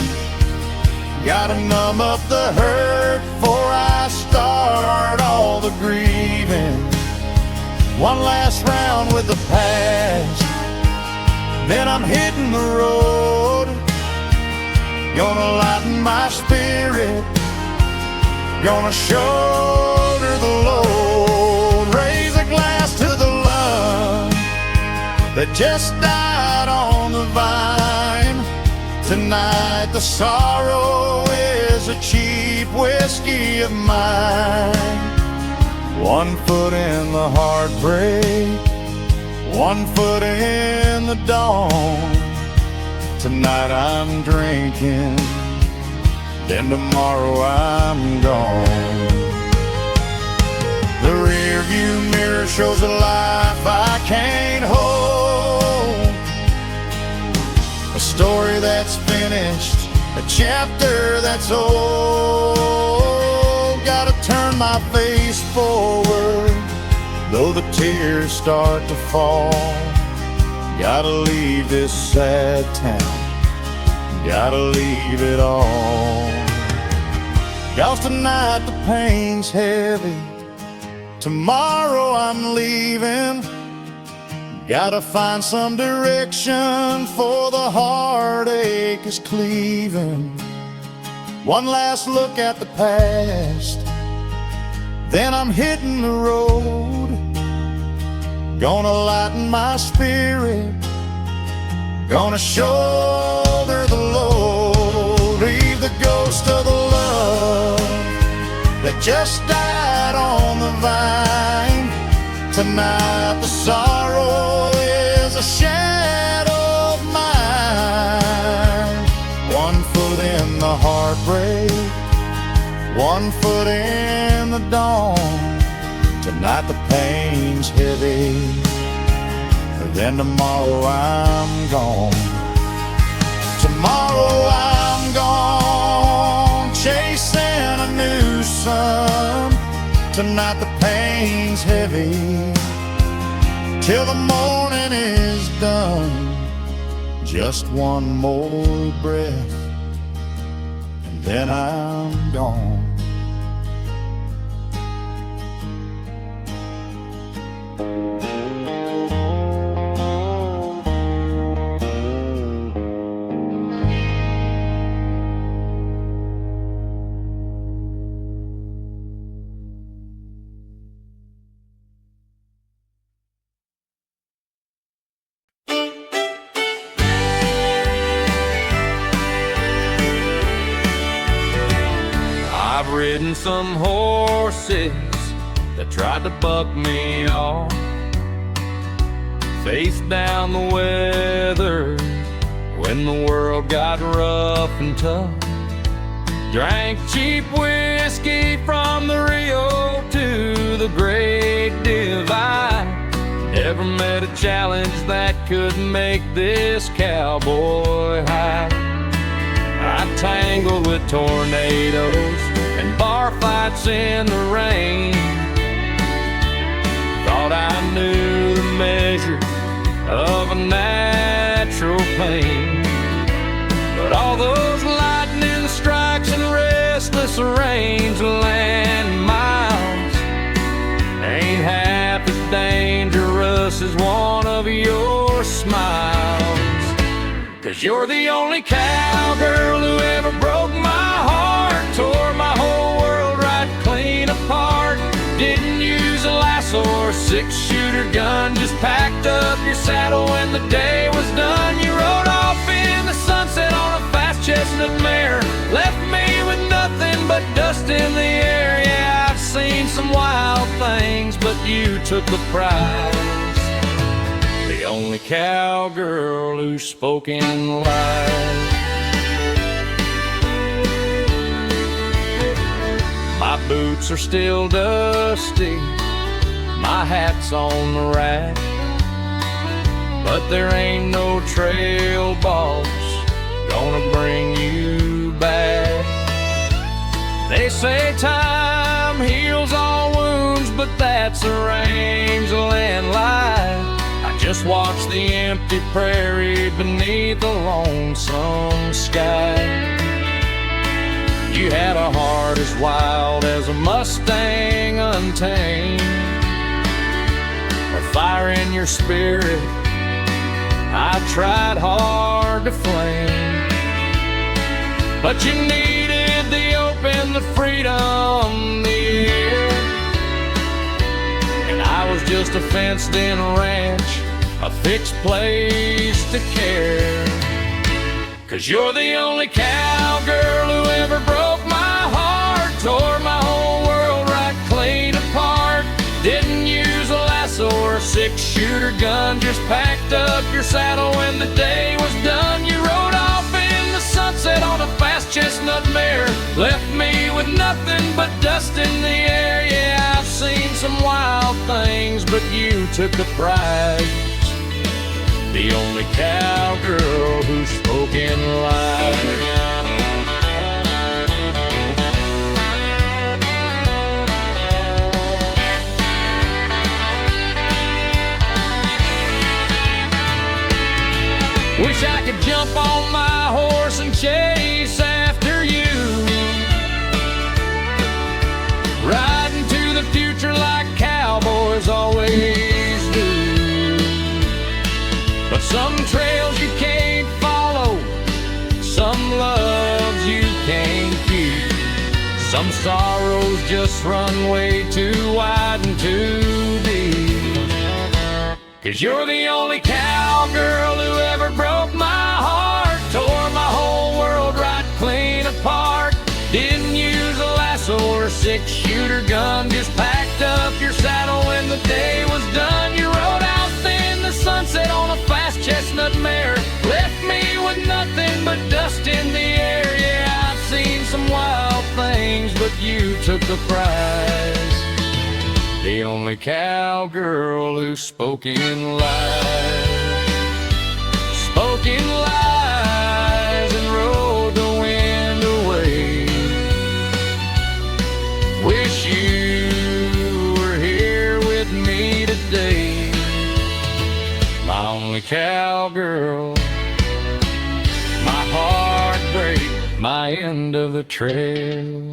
Gotta numb up the hurt before I start all the grieving. One last round with the past, then I'm hitting the road. Gonna lighten my spirit, gonna shoulder the load. Raise a glass to the love that just died on the vine. Tonight the sorrow is a cheap whiskey of mine. One foot in the heartbreak, one foot in the dawn. Tonight I'm drinking, then tomorrow I'm gone. The rear view mirror shows a life I can't hold, a story that's finished, a chapter that's old. Gotta turn my face forward, though the tears start to fall. Gotta leave this sad town, gotta leave it all. 'Cause tonight the pain's heavy, tomorrow I'm leaving. Gotta find some direction, for the heartache is cleaving. One last look at the past, then I'm hitting the road. Gonna lighten my spirit, gonna shoulder the load. Leave the ghost of the love that just died on the vine. Tonight the sorrow is a shadow of mine. One foot in the heartbreak, one foot in the dawn. Tonight the pain's heavy, then tomorrow I'm gone. Tomorrow I'm gone, chasing a new sun. Tonight the pain's heavy, till the morning is done. Just one more breath, and then I'm gone. I've ridden some horses that tried to buck me off, faced down the weather when the world got rough and tough, drank cheap whiskey from the Rio to the Great Divide. Never met a challenge that could make this cowboy high. I tangled with tornadoes and bar fights in the rain. Thought I knew the measure of a natural pain, but all those lightning strikes and restless rangeland miles ain't half as dangerous as one of your smiles. 'Cause you're the only cowgirl who ever broke my heart, tore my whole world right clean apart. Didn't use a lasso or six-shooter gun, just packed up your saddle when the day was done. You rode off in the sunset on a fast chestnut mare, left me with nothing but dust in the air. Yeah, I've seen some wild things, but you took the prize. The only cowgirl who spoke in lies. My boots are still dusty, my hat's on the rack, but there ain't no trail boss gonna bring you back. They say time heals all wounds, but that's a rangeland lie. Just watch the empty prairie beneath a lonesome sky. You had a heart as wild as a Mustang untamed, a fire in your spirit I tried hard to flame. But you needed the open, the freedom, the air, and I was just a fenced-in ranch, a fixed place to care. 'Cause you're the only cowgirl who ever broke my heart, tore my whole world right clean apart. Didn't use a lasso or a six-shooter gun, just packed up your saddle when the day was done. You rode off in the sunset on a fast chestnut mare, left me with nothing but dust in the air. Yeah, I've seen some wild things, but you took the prize. The only cowgirl who spoke in lies. Wish I could jump on my horse and chase after you, riding to the future like cowboys always do. But some trails you can't follow, some loves you can't keep, some sorrows just run way too wide and too deep. 'Cause you're the only cowgirl who ever broke my heart, tore my whole world right clean apart. Didn't use a lasso or a six-shooter gun, just packed up your saddle when the day was done. You rode out in the sunset on a fast chestnut mare, left me with nothing but dust in the air. Yeah, I've seen some wild things, but you took the prize. The only cowgirl who spoke in lies, spoke in lies and rode the wind away. Wish you were here with me today, cowgirl. My heartbreak, my end of the trail.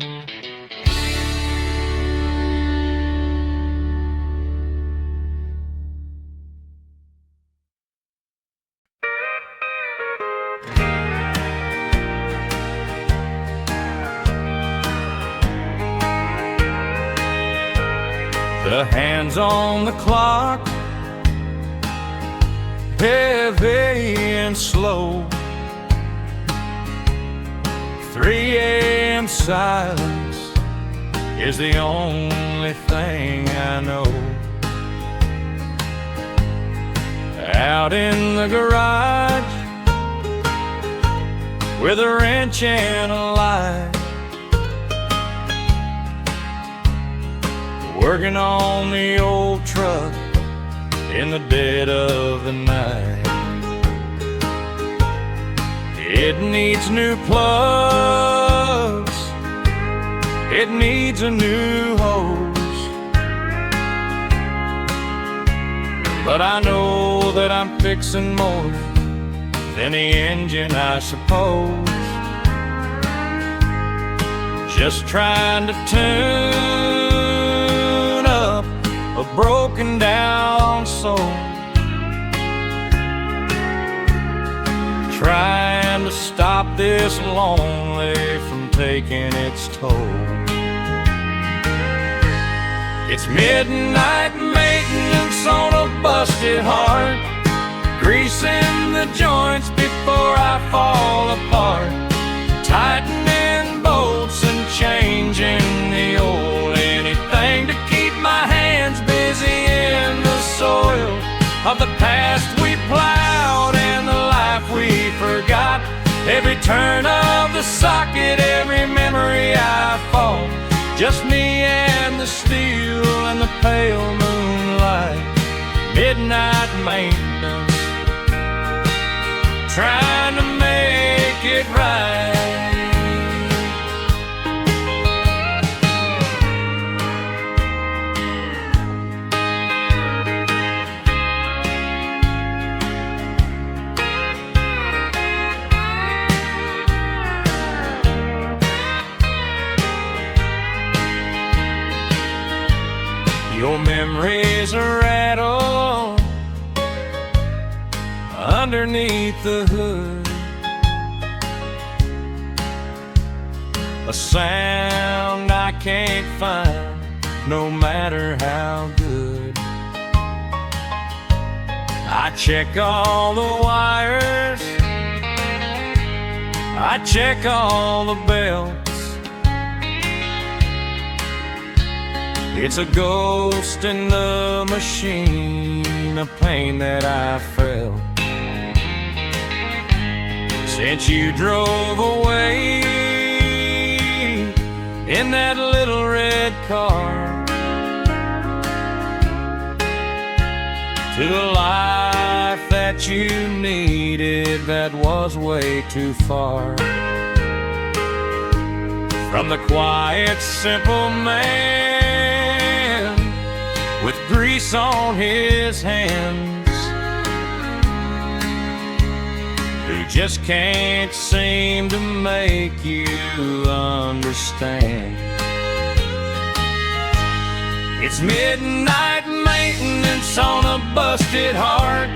The hands on the clock, heavy and slow. 3 a.m. silence is the only thing I know. Out in the garage with a wrench and a light, working on the old truck in the dead of the night. It needs new plugs, it needs a new hose, but I know that I'm fixing more than the engine, I suppose. Just trying to tune up a broken down soul, trying to stop this lonely from taking its toll. It's midnight maintenance on a busted heart, greasing the joints before I fall apart, tightening bolts and changing the oil, anything to keep my hands busy in the soil of the past we plowed and the life we forgot. Every turn of the socket, every memory I fought, just me and the steel and the pale moonlight. Midnight maintenance, trying to make it right. Your memories are rattled underneath the hood, a sound I can't find no matter how good. I check all the wires, I check all the bells. It's a ghost in the machine, a pain that I felt since you drove away in that little red car to the life that you needed that was way too far from the quiet, simple man with grease on his hands, who just can't seem to make you understand. It's midnight maintenance on a busted heart,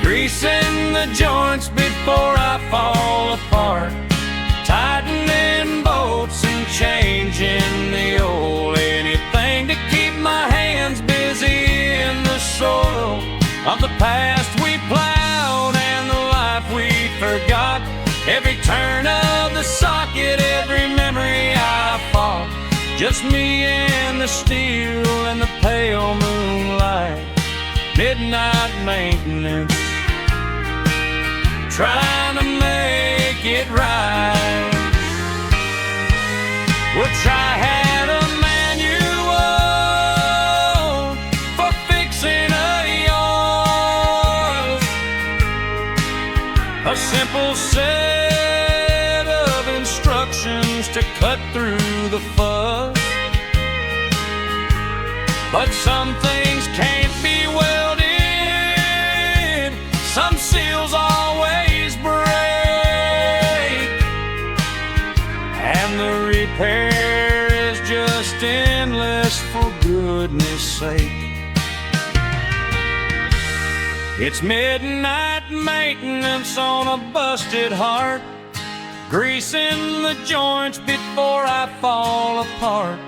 greasing the joints before I fall apart, tightening bolts and changing the oil, anything to keep my hands busy in the soil of the past we plowed and the life we forgot. Every turn of the socket, every memory I fought, just me and the steel and the pale moonlight. Midnight maintenance, trying to make it right. Wish I had a manual for fixing a yard, a simple set of instructions to cut through the fuss. But some things can't be welded, some seal sake. It's midnight maintenance on a busted heart, greasing the joints before I fall apart,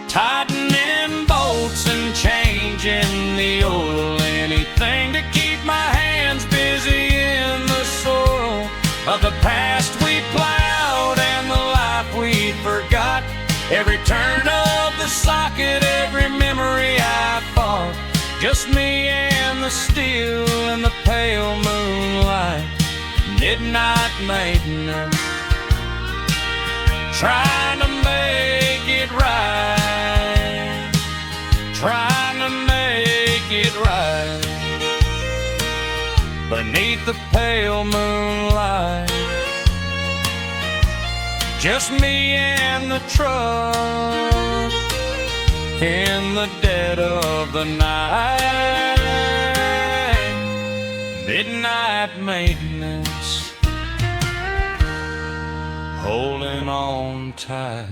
tightening bolts and changing the oil, anything to keep my hands busy in the soil of the past we plowed and the life we forgot. Every turn of the socket, every memory I fought, just me and the steel and the pale moonlight. Midnight maintenance, trying to make it right, trying to make it right, beneath the pale moonlight. Just me and the truck in the dead of the night. Midnight maintenance, holding on tight.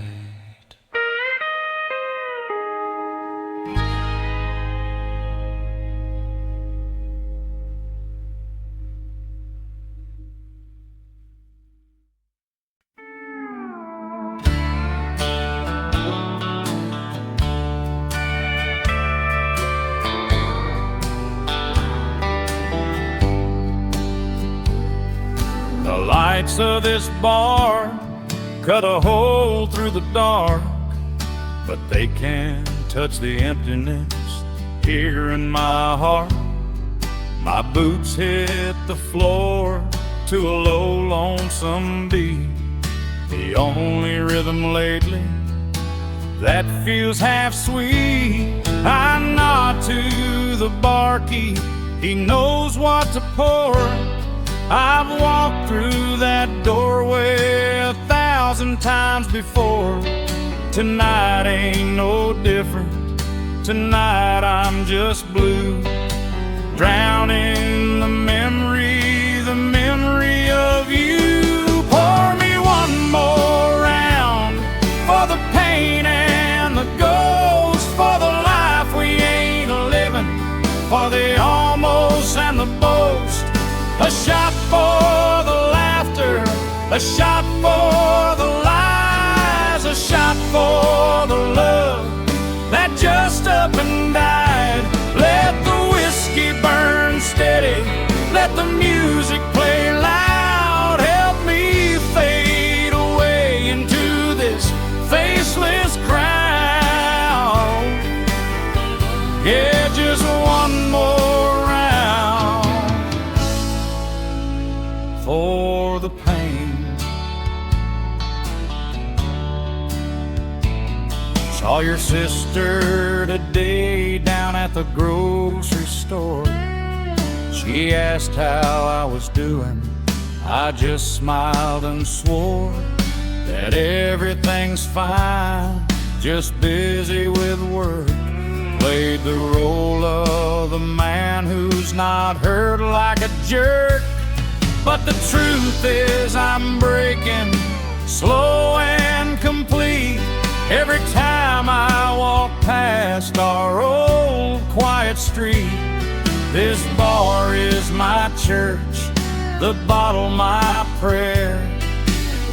The lights of this bar cut a hole through the dark, but they can't touch the emptiness here in my heart. My boots hit the floor to a low, lonesome beat, the only rhythm lately that feels half sweet. I nod to the barkeep, he knows what to pour. I've walked through that doorway 1,000 times before. Tonight ain't no different. Tonight I'm just blue, drowning the memory of you. Pour me one more round for the pain and the ghost, for the life we ain't living, for the almost and the boast. A shot for the laughter, a shot for the lies, a shot for the love that just up and died. Let the whiskey burn steady, let the music play loud. Help me fade away into this faceless crowd. Yeah, just one more round for the pain. Saw your sister today down at the grocery store. She asked how I was doing. I just smiled and swore that everything's fine, just busy with work. Played the role of the man who's not hurt like a jerk. But the truth is I'm breaking, slow and complete, every time I walk past our old quiet street. This bar is my church, the bottle my prayer,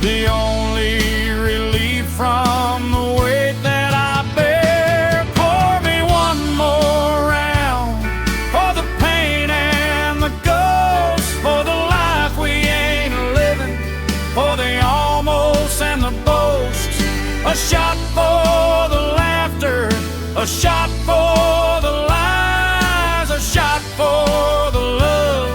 the only relief from the weight that I bear. Pour me one more round for the pain and the ghost, for the life we ain't living, for the almost and the boast. A shot for the laughter, a shot for the lies, a shot for the love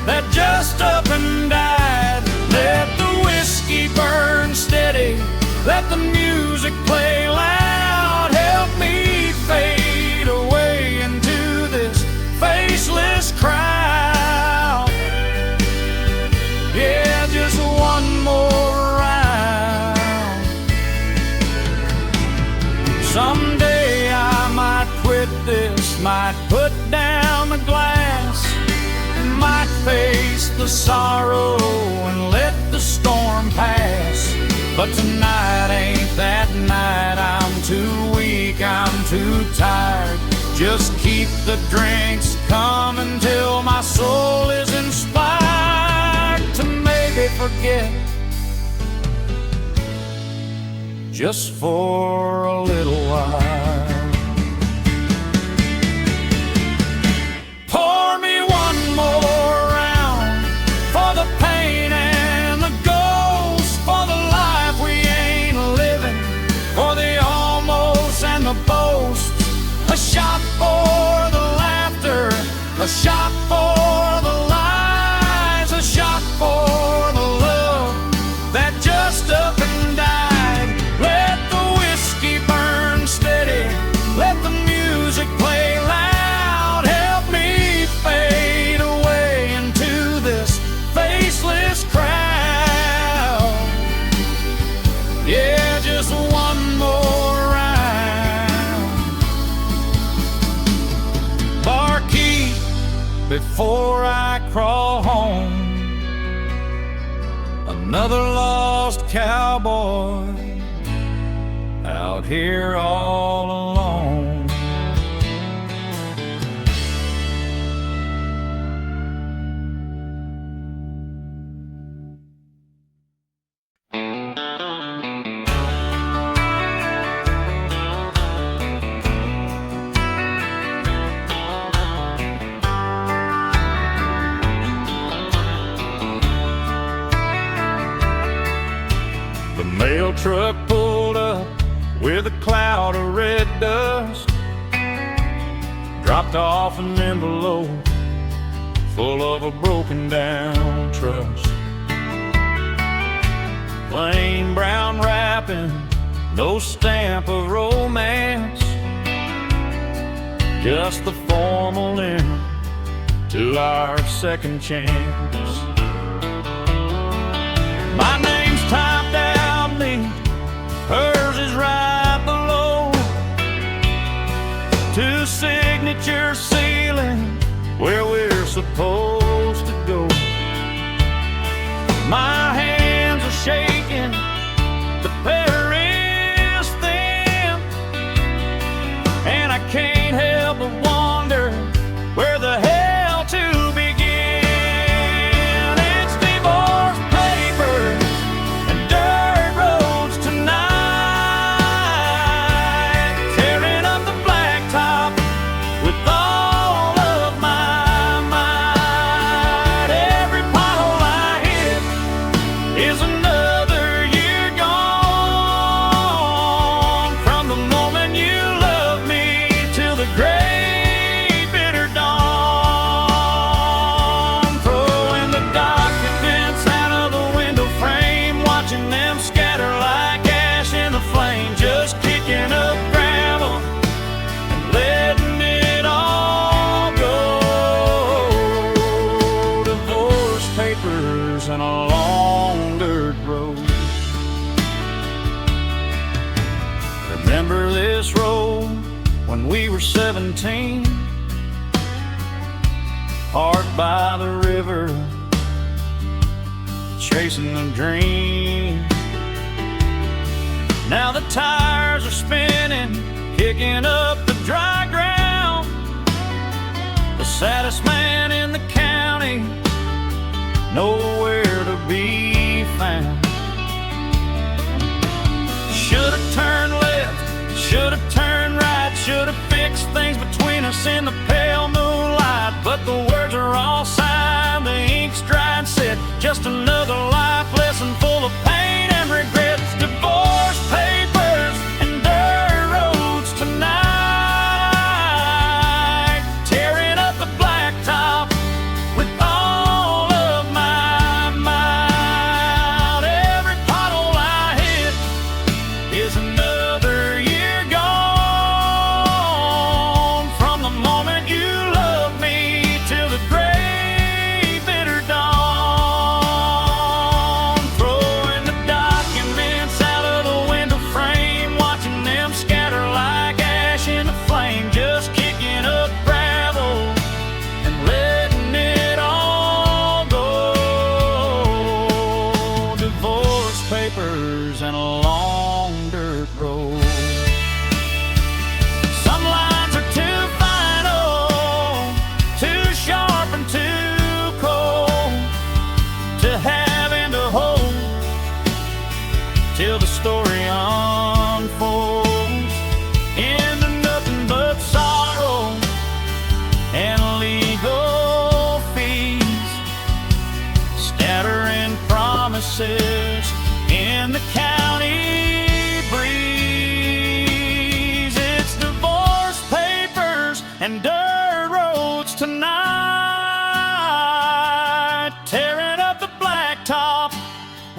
that just up and died. Let the whiskey burn steady, let the music play loud. Help me fade away into this faceless crowd. Yeah, just one more round. Someday I might quit this, might put down the glass, might face the sorrow and let the storm pass. But tonight ain't that night. I'm too weak, I'm too tired, Just keep the drinks coming till my soul is inspired to maybe forget, just for a little while. Pour me one more round for the pain and the ghosts, for the life we ain't living, for the almost and the boasts. A shot for the laughter, a shot for the lies, a shot for the love that just up and died. Let the whiskey burn steady, let the music play loud. Help me fade away into this faceless crowd. Yeah, just one more round. Barkeep, before I crawl home, another lost cowboy out here all alone. The mail truck pulled up with a cloud of red dust, dropped off an envelope full of a broken down trust. Plain brown wrapping, no stamp of romance, just the formal end to our second chance. My name's typed out neat, hers is right below, two signature sealing where we're supposed to go. My hands are shaking, the paper is thin, and I can't help but wonder where the hell to begin. It's divorce papers and dirt roads tonight, tearing up the blacktop with all of my might. Every pothole I hit is another year gone, from the moment you loved me till the great bitter dawn. Throwing the documents out of the window frame, watching them scatter like ash in the flame, just kicking up gravel and letting it all go. Divorce papers and a long dirt road. Remember this road when we were 17, parked by the river, chasing a dream. Now the tires are spinning, kicking up the dry ground. The saddest man in the county, nowhere to be found. Should've turned left, should've turned right, should've fixed things between us in the pale moonlight. But the words are all signed, the ink's dried, said just another life lesson full of pain and regrets. Divorce papers and dirt roads tonight, tearing up the blacktop with all of my might. Every pothole I hit is another year gone, from the moment you loved me till the great bitter dawn. Throwing the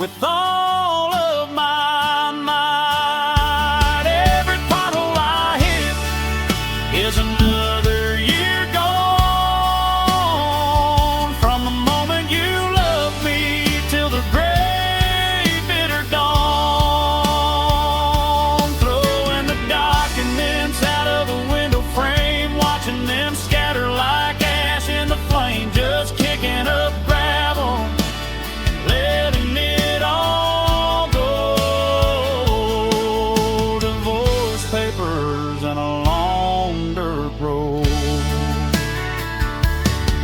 with all of my might. Every pothole I hit is another year gone. From the moment you loved me till the gray, bitter dawn. Throwing the documents out of the window frame, watching them scatter like ash in the flame. Just kicking up gravel, letting it all go. Divorce papers and a long dirt road.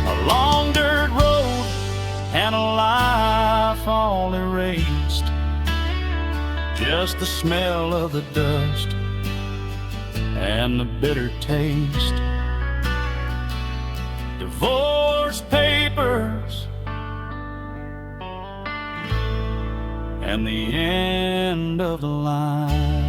A long dirt road and a life all erased. Just the smell of the dust and the bitter taste. Divorce papers and the end of the line.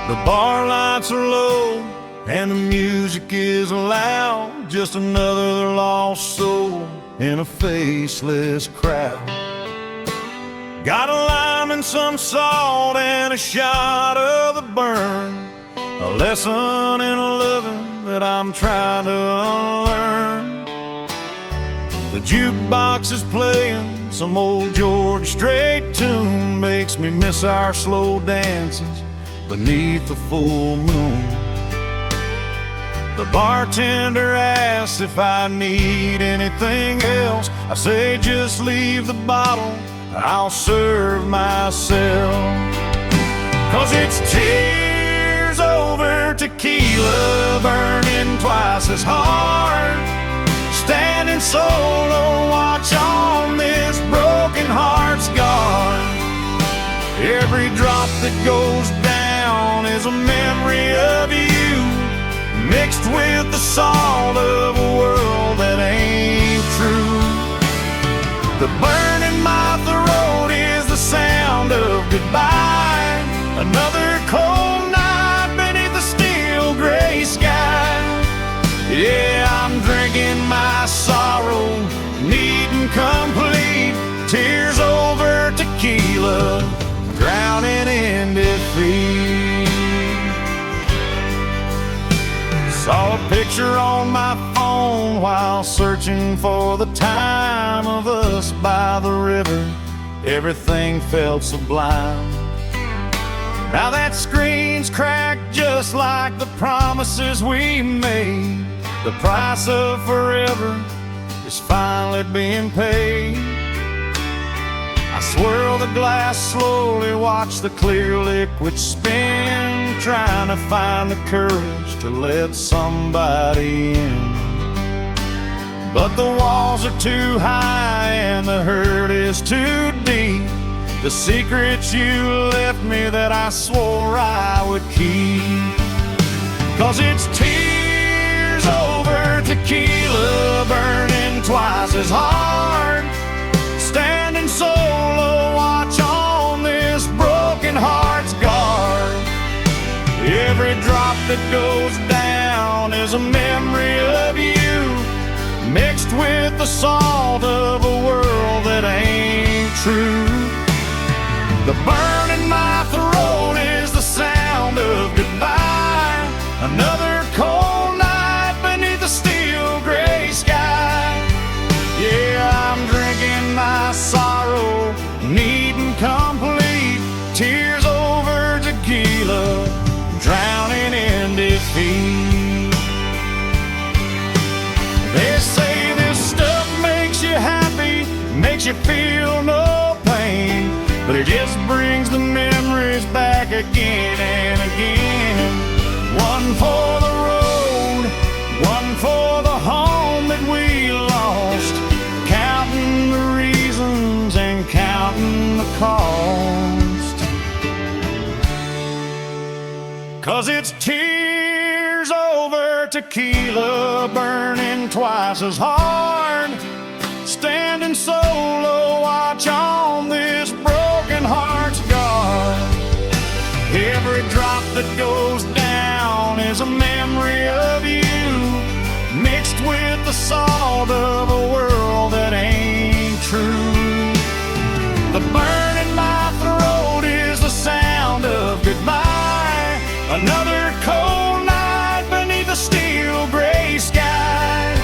The bar lights are low and the music is loud. Just another lost soul in a faceless crowd. Got a lime and some salt and a shot of the burn. A lesson in loving that I'm trying to unlearn. The jukebox is playing some old George Strait tune. Makes me miss our slow dances beneath the full moon. The bartender asks if I need anything else. I say just leave the bottle, I'll serve myself. 'Cause it's tears over tequila, burning twice as hard. Standing solo, watch on this broken heart scar. Every drop that goes down is a memory of you, mixed with the salt of a world that ain't true. The burn in my throat is the sound of goodbye. Another cold night beneath the steel gray sky. Yeah, I'm drinking my sorrow, neat and complete. Tears over tequila, drowning in defeat. Saw a picture on my phone while searching for the time of us by the river. Everything felt sublime. Now that screen's cracked just like the promises we made. The price of forever is finally being paid. I swirl the glass slowly, watch the clear liquid spin, trying to find the courage to let somebody in. But the walls are too high and the hurt is too deep. The secrets you left me that I swore I would keep. 'Cause it's tears over tequila, burning twice as hard. Standing solo, watch on this broken heart's guard. Every drop that goes down is a memory of you, mixed with the salt of a world that ain't true. The burn in my throat is the sound of goodbye. Another cold night beneath the steel gray sky. Yeah, I'm drinking my sorrow, neat and complete. Tears over tequila, drowning in defeat. They say this stuff makes you happy, makes you feel no pain, but it just brings the memories back again and again. One for the road, one for the home that we lost. Counting the reasons and counting the cost. 'cause it's tears over tequila, burning twice as hard, standing solo watch on this broken heart's guard. Every drop that goes down is a memory of you, mixed with the salt of a world that ain't true. The burn in my throat is the sound of goodbye, another cold night beneath a steel gray sky.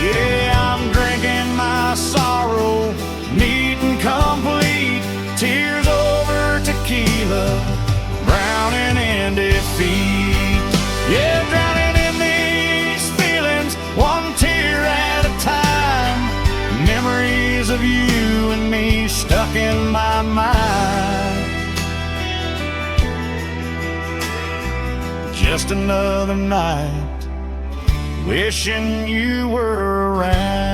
Yeah, I'm drinking my sorrow, neat and complete, tears over tequila, drowning in defeat. Yeah, drowning in these feelings, one tear at a time. Memories of you and me stuck in my mind. Just another night, wishing you were around.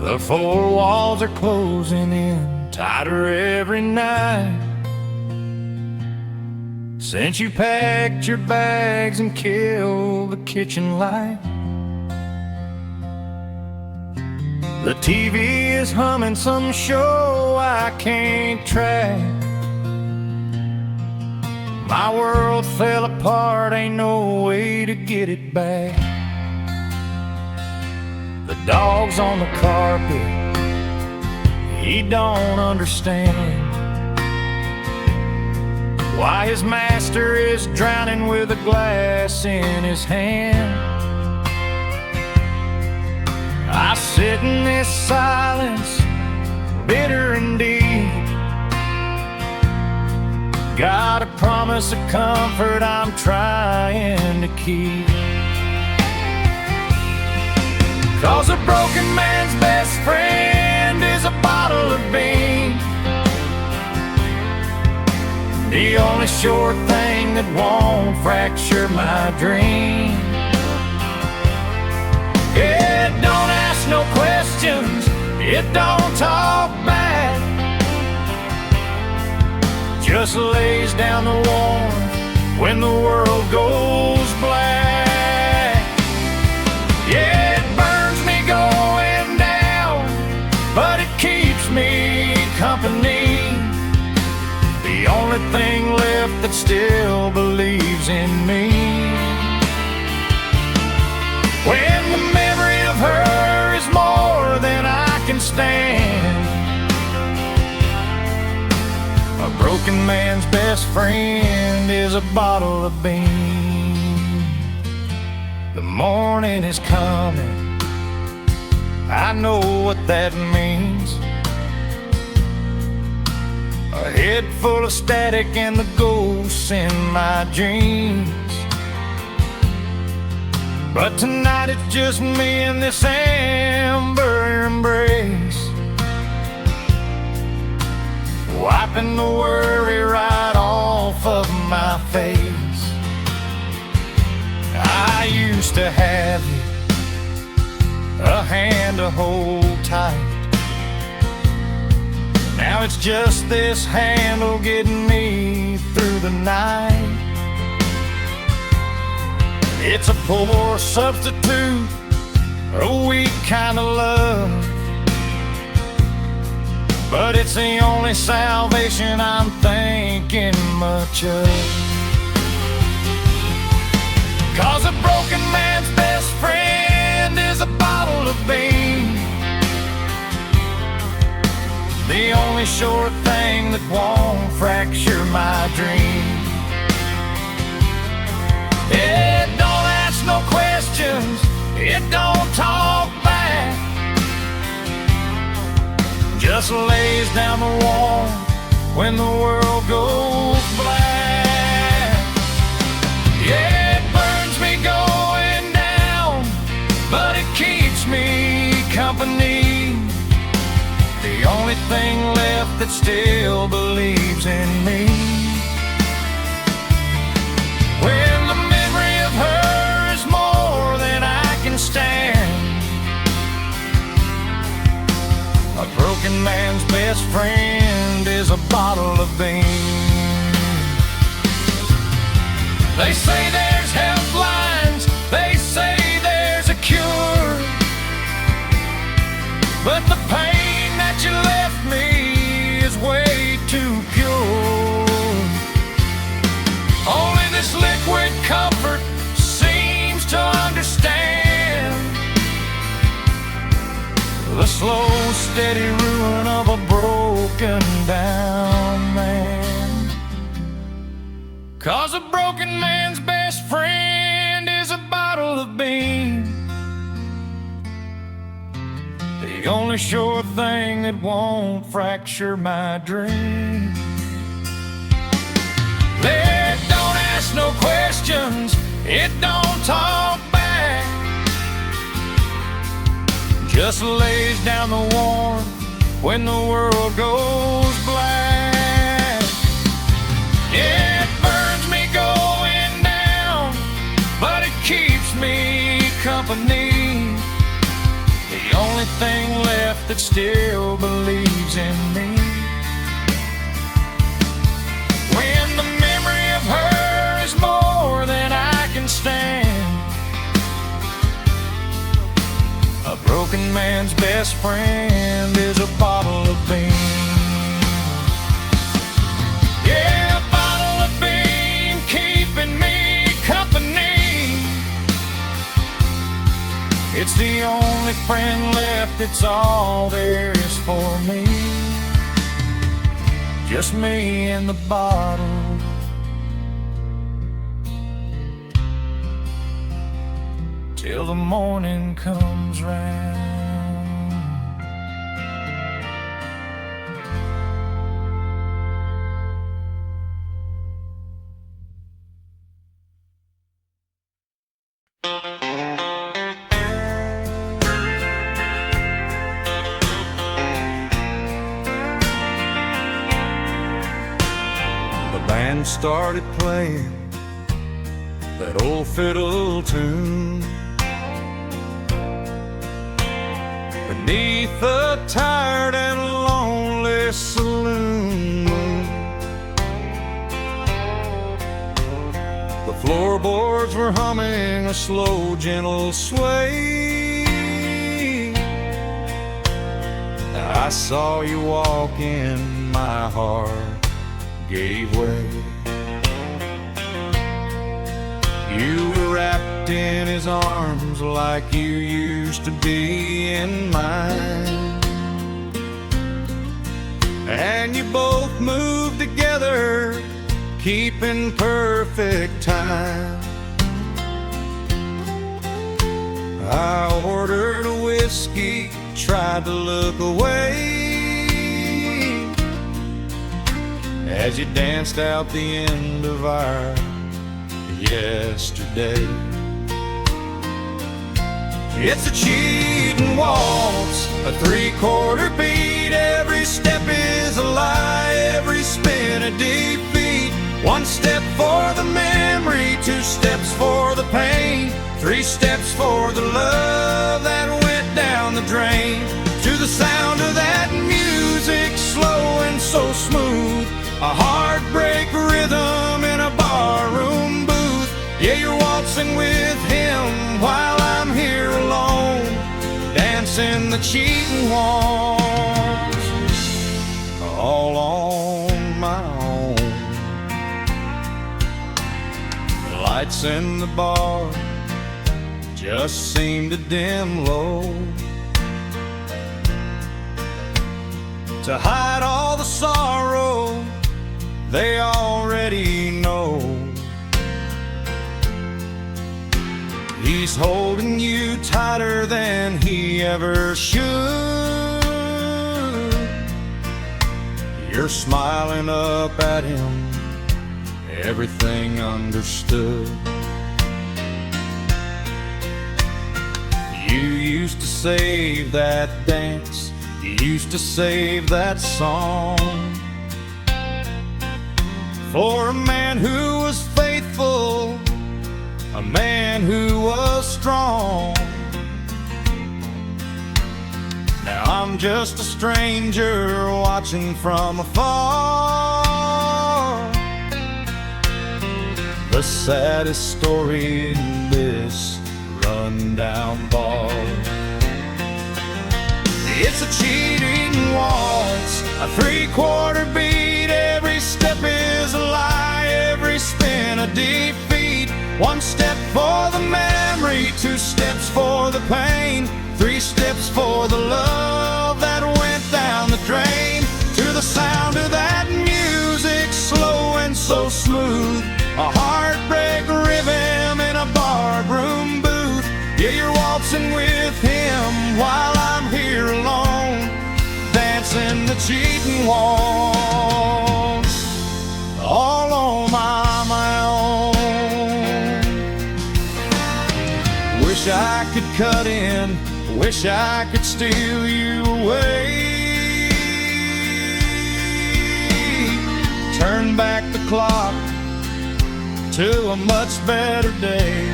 The four walls are closing in tighter every night since you packed your bags and killed the kitchen light. The TV is humming some show I can't track. My world fell apart, ain't no way to get it back. The dog's on the carpet, he don't understand why his master is drowning with a glass in his hand. I sit in this silence, bitter and deep. Got a promise of comfort I'm trying to keep. 'Cause a broken man's best friend is a bottle of bean, the only sure thing that won't fracture my dream. It don't ask no questions, it don't talk back, just lays down the warmth when the world goes black. Yeah, it burns me going down, but it keeps me company, the only thing left that still believes in me. When the memory of her is more than I can stand, a broken man's best friend is a bottle of bean. The morning is coming, I know what that means. A head full of static and the ghosts in my dreams. But tonight it's just me and this amber embrace, wiping the worry right off of my face. I used to have you, a hand to hold tight. Now it's just this handle getting me through the night. It's a poor substitute, a weak kind of love, but it's the only salvation I'm thinking much of. 'Cause a broken man's best friend is a bottle of bean, the only sure thing that won't fracture my dream. It don't ask no questions, it don't talk back, just lays down the warmth when the world goes black. Yeah, it burns me going down, but it keeps me company, the only thing left that still believes in me. When the memory of her is more than I can stand, a broken man's best friend is a bottle of beans. They say there's helplines, they say there's a cure, but the pain that you left me is way too pure. Only this liquid comfort seems to understand the slow, steady ruin of a broken down man. 'Cause a broken man's best friend is a bottle of beans, the only sure thing that won't fracture my dream. It don't ask no questions, it don't talk back, just lays down the warmth when the world goes black. It burns me going down, but it keeps me company, the only thing left that still believes in me. When the memory of her is more than I can stand, a broken man's best friend is a bottle of beans. Yeah, a bottle of beans keeping me company. It's the only friend left, it's all there is for me. Just me and the bottle, till the morning comes round. The band started playing that old fiddle tune beneath a tired and lonely saloon. The floorboards were humming a slow, gentle sway. I saw you walk in, my heart gave way. You were wrapped in his arms like you used to be in mine, and you both moved together, keeping perfect time. I ordered a whiskey, tried to look away as you danced out the end of our yesterday. It's a cheatin' waltz, a 3/4 beat. Every step is a lie, every spin a defeat. 1 step for the memory, 2 steps for the pain, 3 steps for the love that went down the drain. To the sound of that music, slow and so smooth, a heartbreak rhythm in a barroom booth. Yeah, you're waltzing with him while I'm here alone, dancing the cheatin' waltz, all on my own. The lights in the bar just seem to dim low to hide all the sorrow they already know. He's holding you tighter than he ever should. You're smiling up at him, everything understood. You used to save that dance You used to save that song for a man who was faithful, a man who was strong. Now I'm just a stranger watching from afar. The saddest story in this rundown bar. It's a cheating waltz, a 3/4 beat. Every step is a lie, every spin a defeat. 1 step for the memory, 2 steps for the pain, 3 steps for the love that went down the drain. To the sound of that music, slow and so smooth, a heartbreak rhythm in a barroom booth. Yeah, you're waltzing with him while I'm here alone, dancing the cheatin' waltz, all on my own. Wish I could cut in, wish I could steal you away, turn back the clock to a much better day.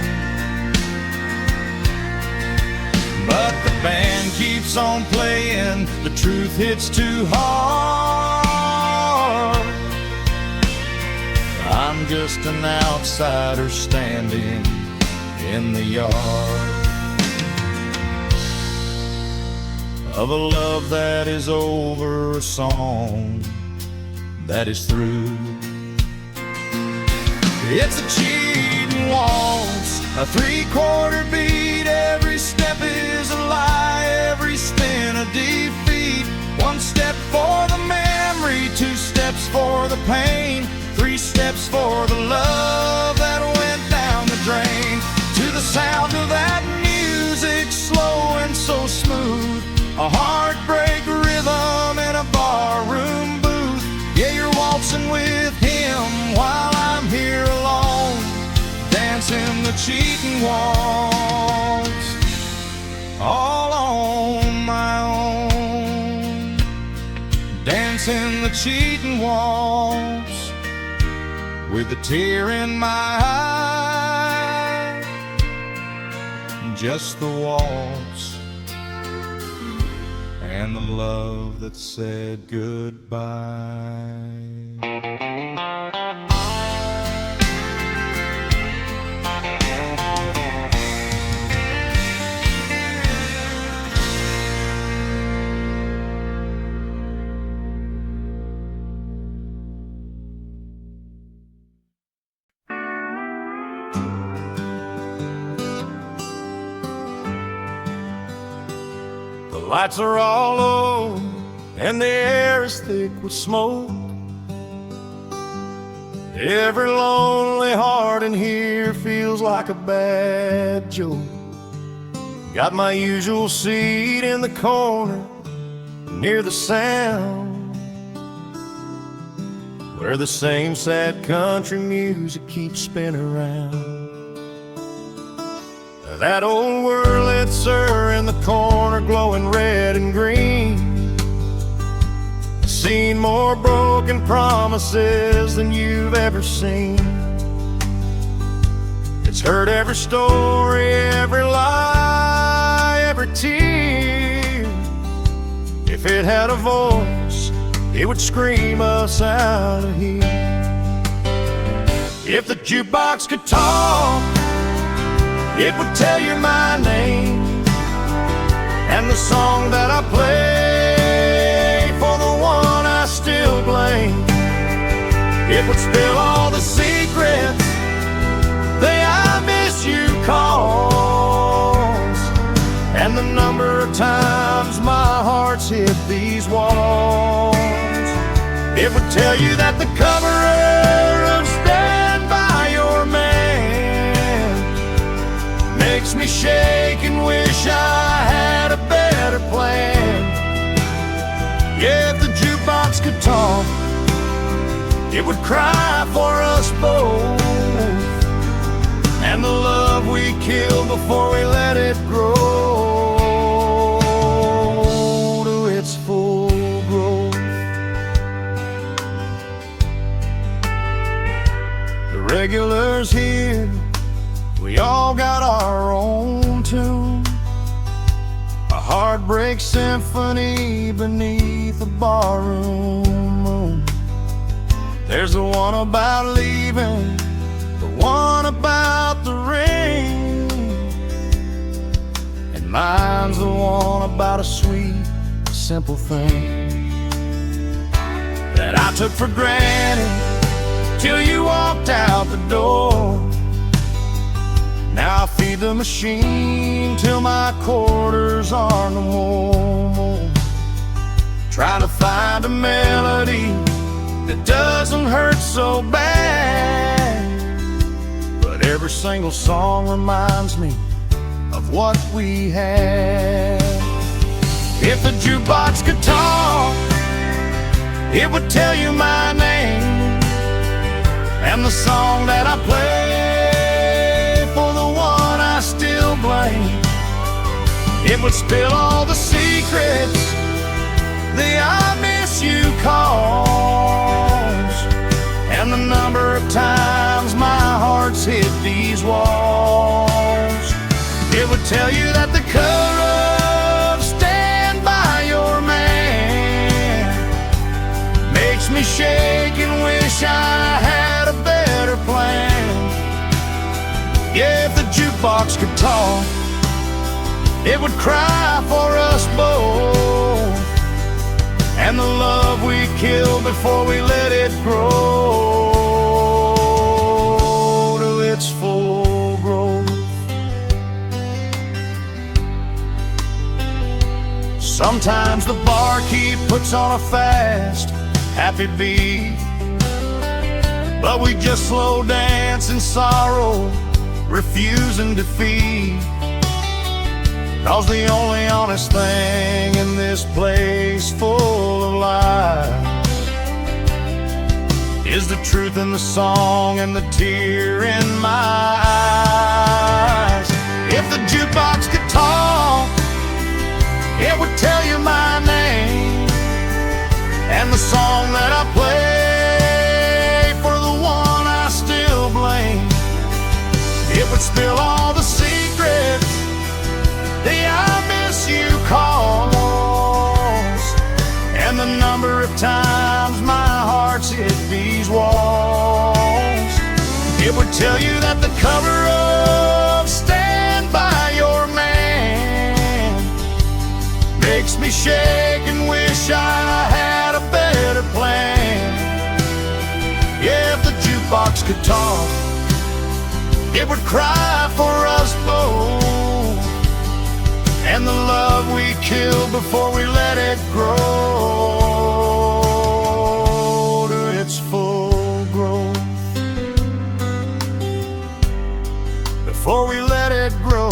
But the band keeps on playing, the truth hits too hard. I'm just an outsider standing in the yard of a love that is over, a song that is through. It's a cheatin' waltz, a 3/4 beat. Every step is a lie, every spin a defeat. 1 step for the memory, 2 steps for the pain, 3 steps for the love that went down the drain. To the sound of that music, slow and so smooth, a heartbreak rhythm in a barroom booth. Yeah, you're waltzing with him while I'm here alone, dancing the cheatin' waltz, all on my own, dancing the cheatin' waltz, with a tear in my eye, just the waltz and the love that said goodbye. The lights are all low and the air is thick with smoke. Every lonely heart in here feels like a bad joke. Got my usual seat in the corner near the sound, where the same sad country music keeps spinning around. That old Wurlitzer in the corner glowing red and green. Seen more broken promises than you've ever seen. It's heard every story, every lie, every tear. If it had a voice, it would scream us out of here. If the jukebox could talk, it would tell you my name and the song that I play for the one I still blame. It would spill all the secrets the I miss you calls, and the number of times my heart's hit these walls. It would tell you that the cover of Stand By Your Man makes me shake and wish I had a better plan. Yeah, if the jukebox could talk, it would cry for us both, and the love we killed before we let it grow to its regulars here, we all got our own tune. A heartbreak symphony beneath a barroom moon. There's the one about leaving, the one about the ring, and mine's the one about a sweet, simple thing that I took for granted till you walked out the door. Now I feed the machine till my quarters are no more. Trying to find a melody that doesn't hurt so bad, but every single song reminds me of what we had. If the jukebox could talk, it would tell you my name and the song that I play for the one I still blame. It would spill all the secrets, the I miss you calls, and the number of times my heart's hit these walls. It would tell you that the cover of Stand By Your Man makes me shake and wish I had a better plan. Yeah, if the jukebox could talk, it would cry for us both, and the love we killed before we let it grow to its full growth. Sometimes the barkeep puts on a fast, happy beat, but we just slow dance in sorrow, refusing defeat. 'Cause the only honest thing in this place full of lies is the truth in the song and the tear in my eyes. If the jukebox could talk, it would tell you my name and the song that I play for the one I still blame. It would spill all the secrets, the I miss you calls, and the number of times my heart's hit these walls. It would tell you that the cover of Stand By Your Man makes me shake and wish I had a better plan. Yeah, if the jukebox could talk, it would cry for us both, and the love we killed before we let it grow to its full growth. Before we let it grow,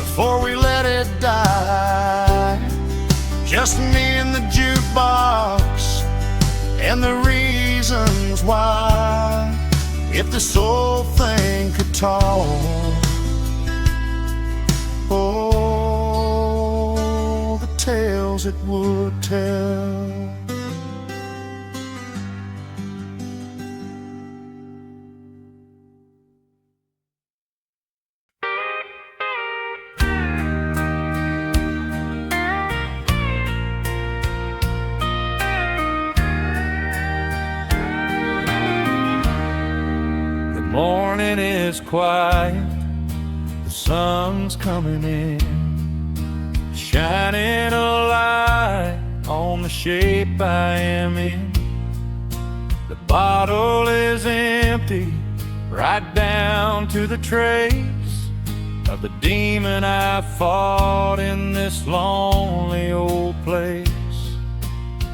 before we let it die. Just me and the jukebox and the reasons why. If this whole thing could talk, oh, the tales it would tell. The morning is quiet, the sun's coming in, shining a light on the shape I am in. The bottle is empty, right down to the trace of the demon I fought in this lonely old place.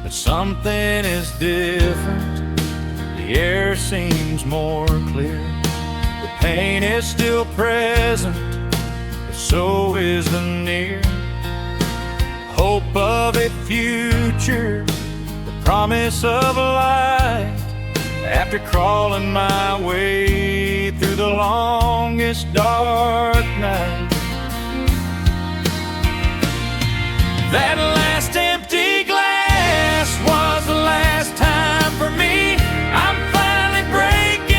But something is different, the air seems more clear. The pain is still present, but so is the near hope of a future, the promise of a light. After crawling my way through the longest dark night, that last empty glass was the last time for me. I'm finally breaking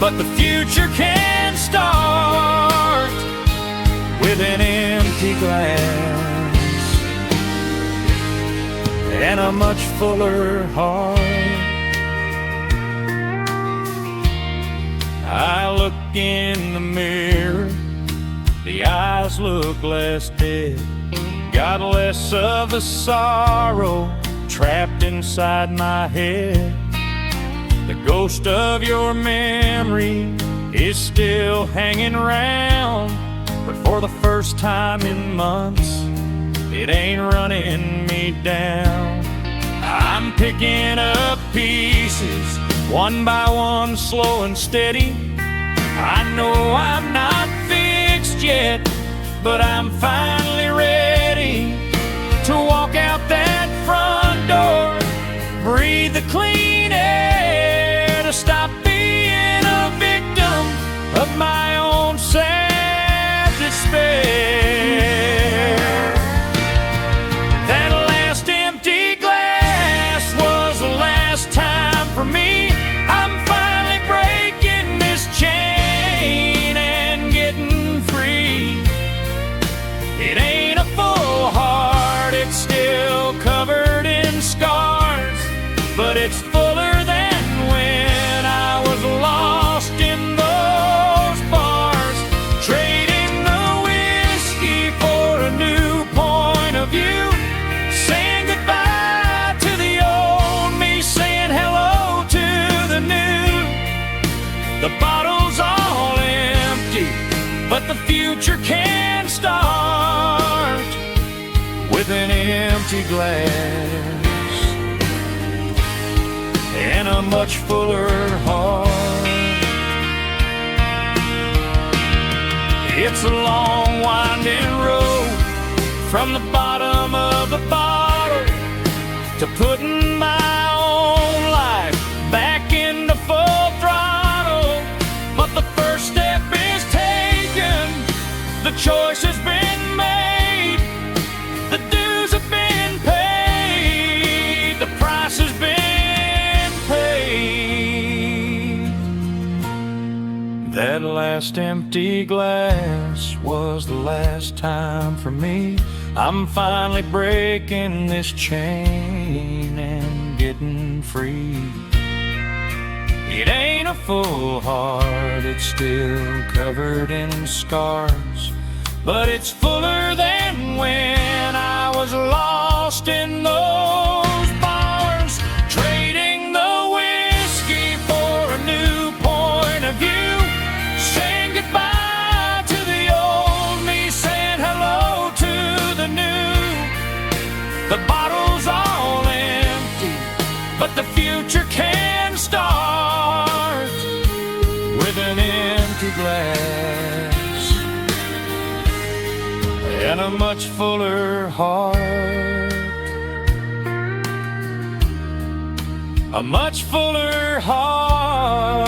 but the future can start with an empty glass and a much fuller heart. I look in the mirror, the eyes look less dead, got less of the sorrow trapped inside my head. The ghost of your memory is still hanging around, but for the first time in months, it ain't running me down. I'm picking up pieces, one by one, slow and steady. I know I'm not fixed yet, but I'm finally ready to walk out that front door, breathe the clean air, to stop being a victim of my own sad despair. That last empty glass was the last time for me. I'm finally breaking this chain and getting free. It ain't a full heart, it's still covered in scars, but it's fuller than when I was lost in those bars, trading the whiskey for a new point of view, saying goodbye to the old me, saying hello to the new. The bottle's all empty, but the future can start with an empty glass and a much fuller heart. It's a long winding road from the bottom of the bottle to putting my own life back into full throttle. But the first step is taken, the choice has been made, the dues have been paid, the price has been paid. That last empty glass was the last time for me. I'm finally breaking this chain and getting free. It ain't a full heart, it's still covered in scars, but it's fuller than when I was lost in those bars, trading the whiskey for a new point of view, saying goodbye to the old me, saying hello to the new. The bottle's all empty, but the future can start with an empty glass and a much fuller heart. A much fuller heart,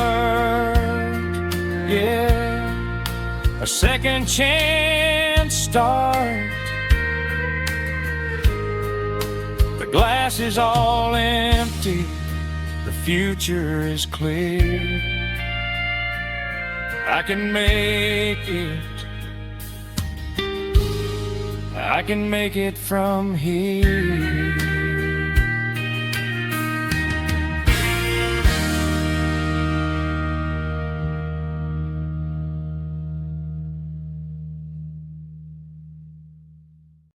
yeah. A second chance start. The glass is all empty, the future is clear. I can make it, I can make it from here.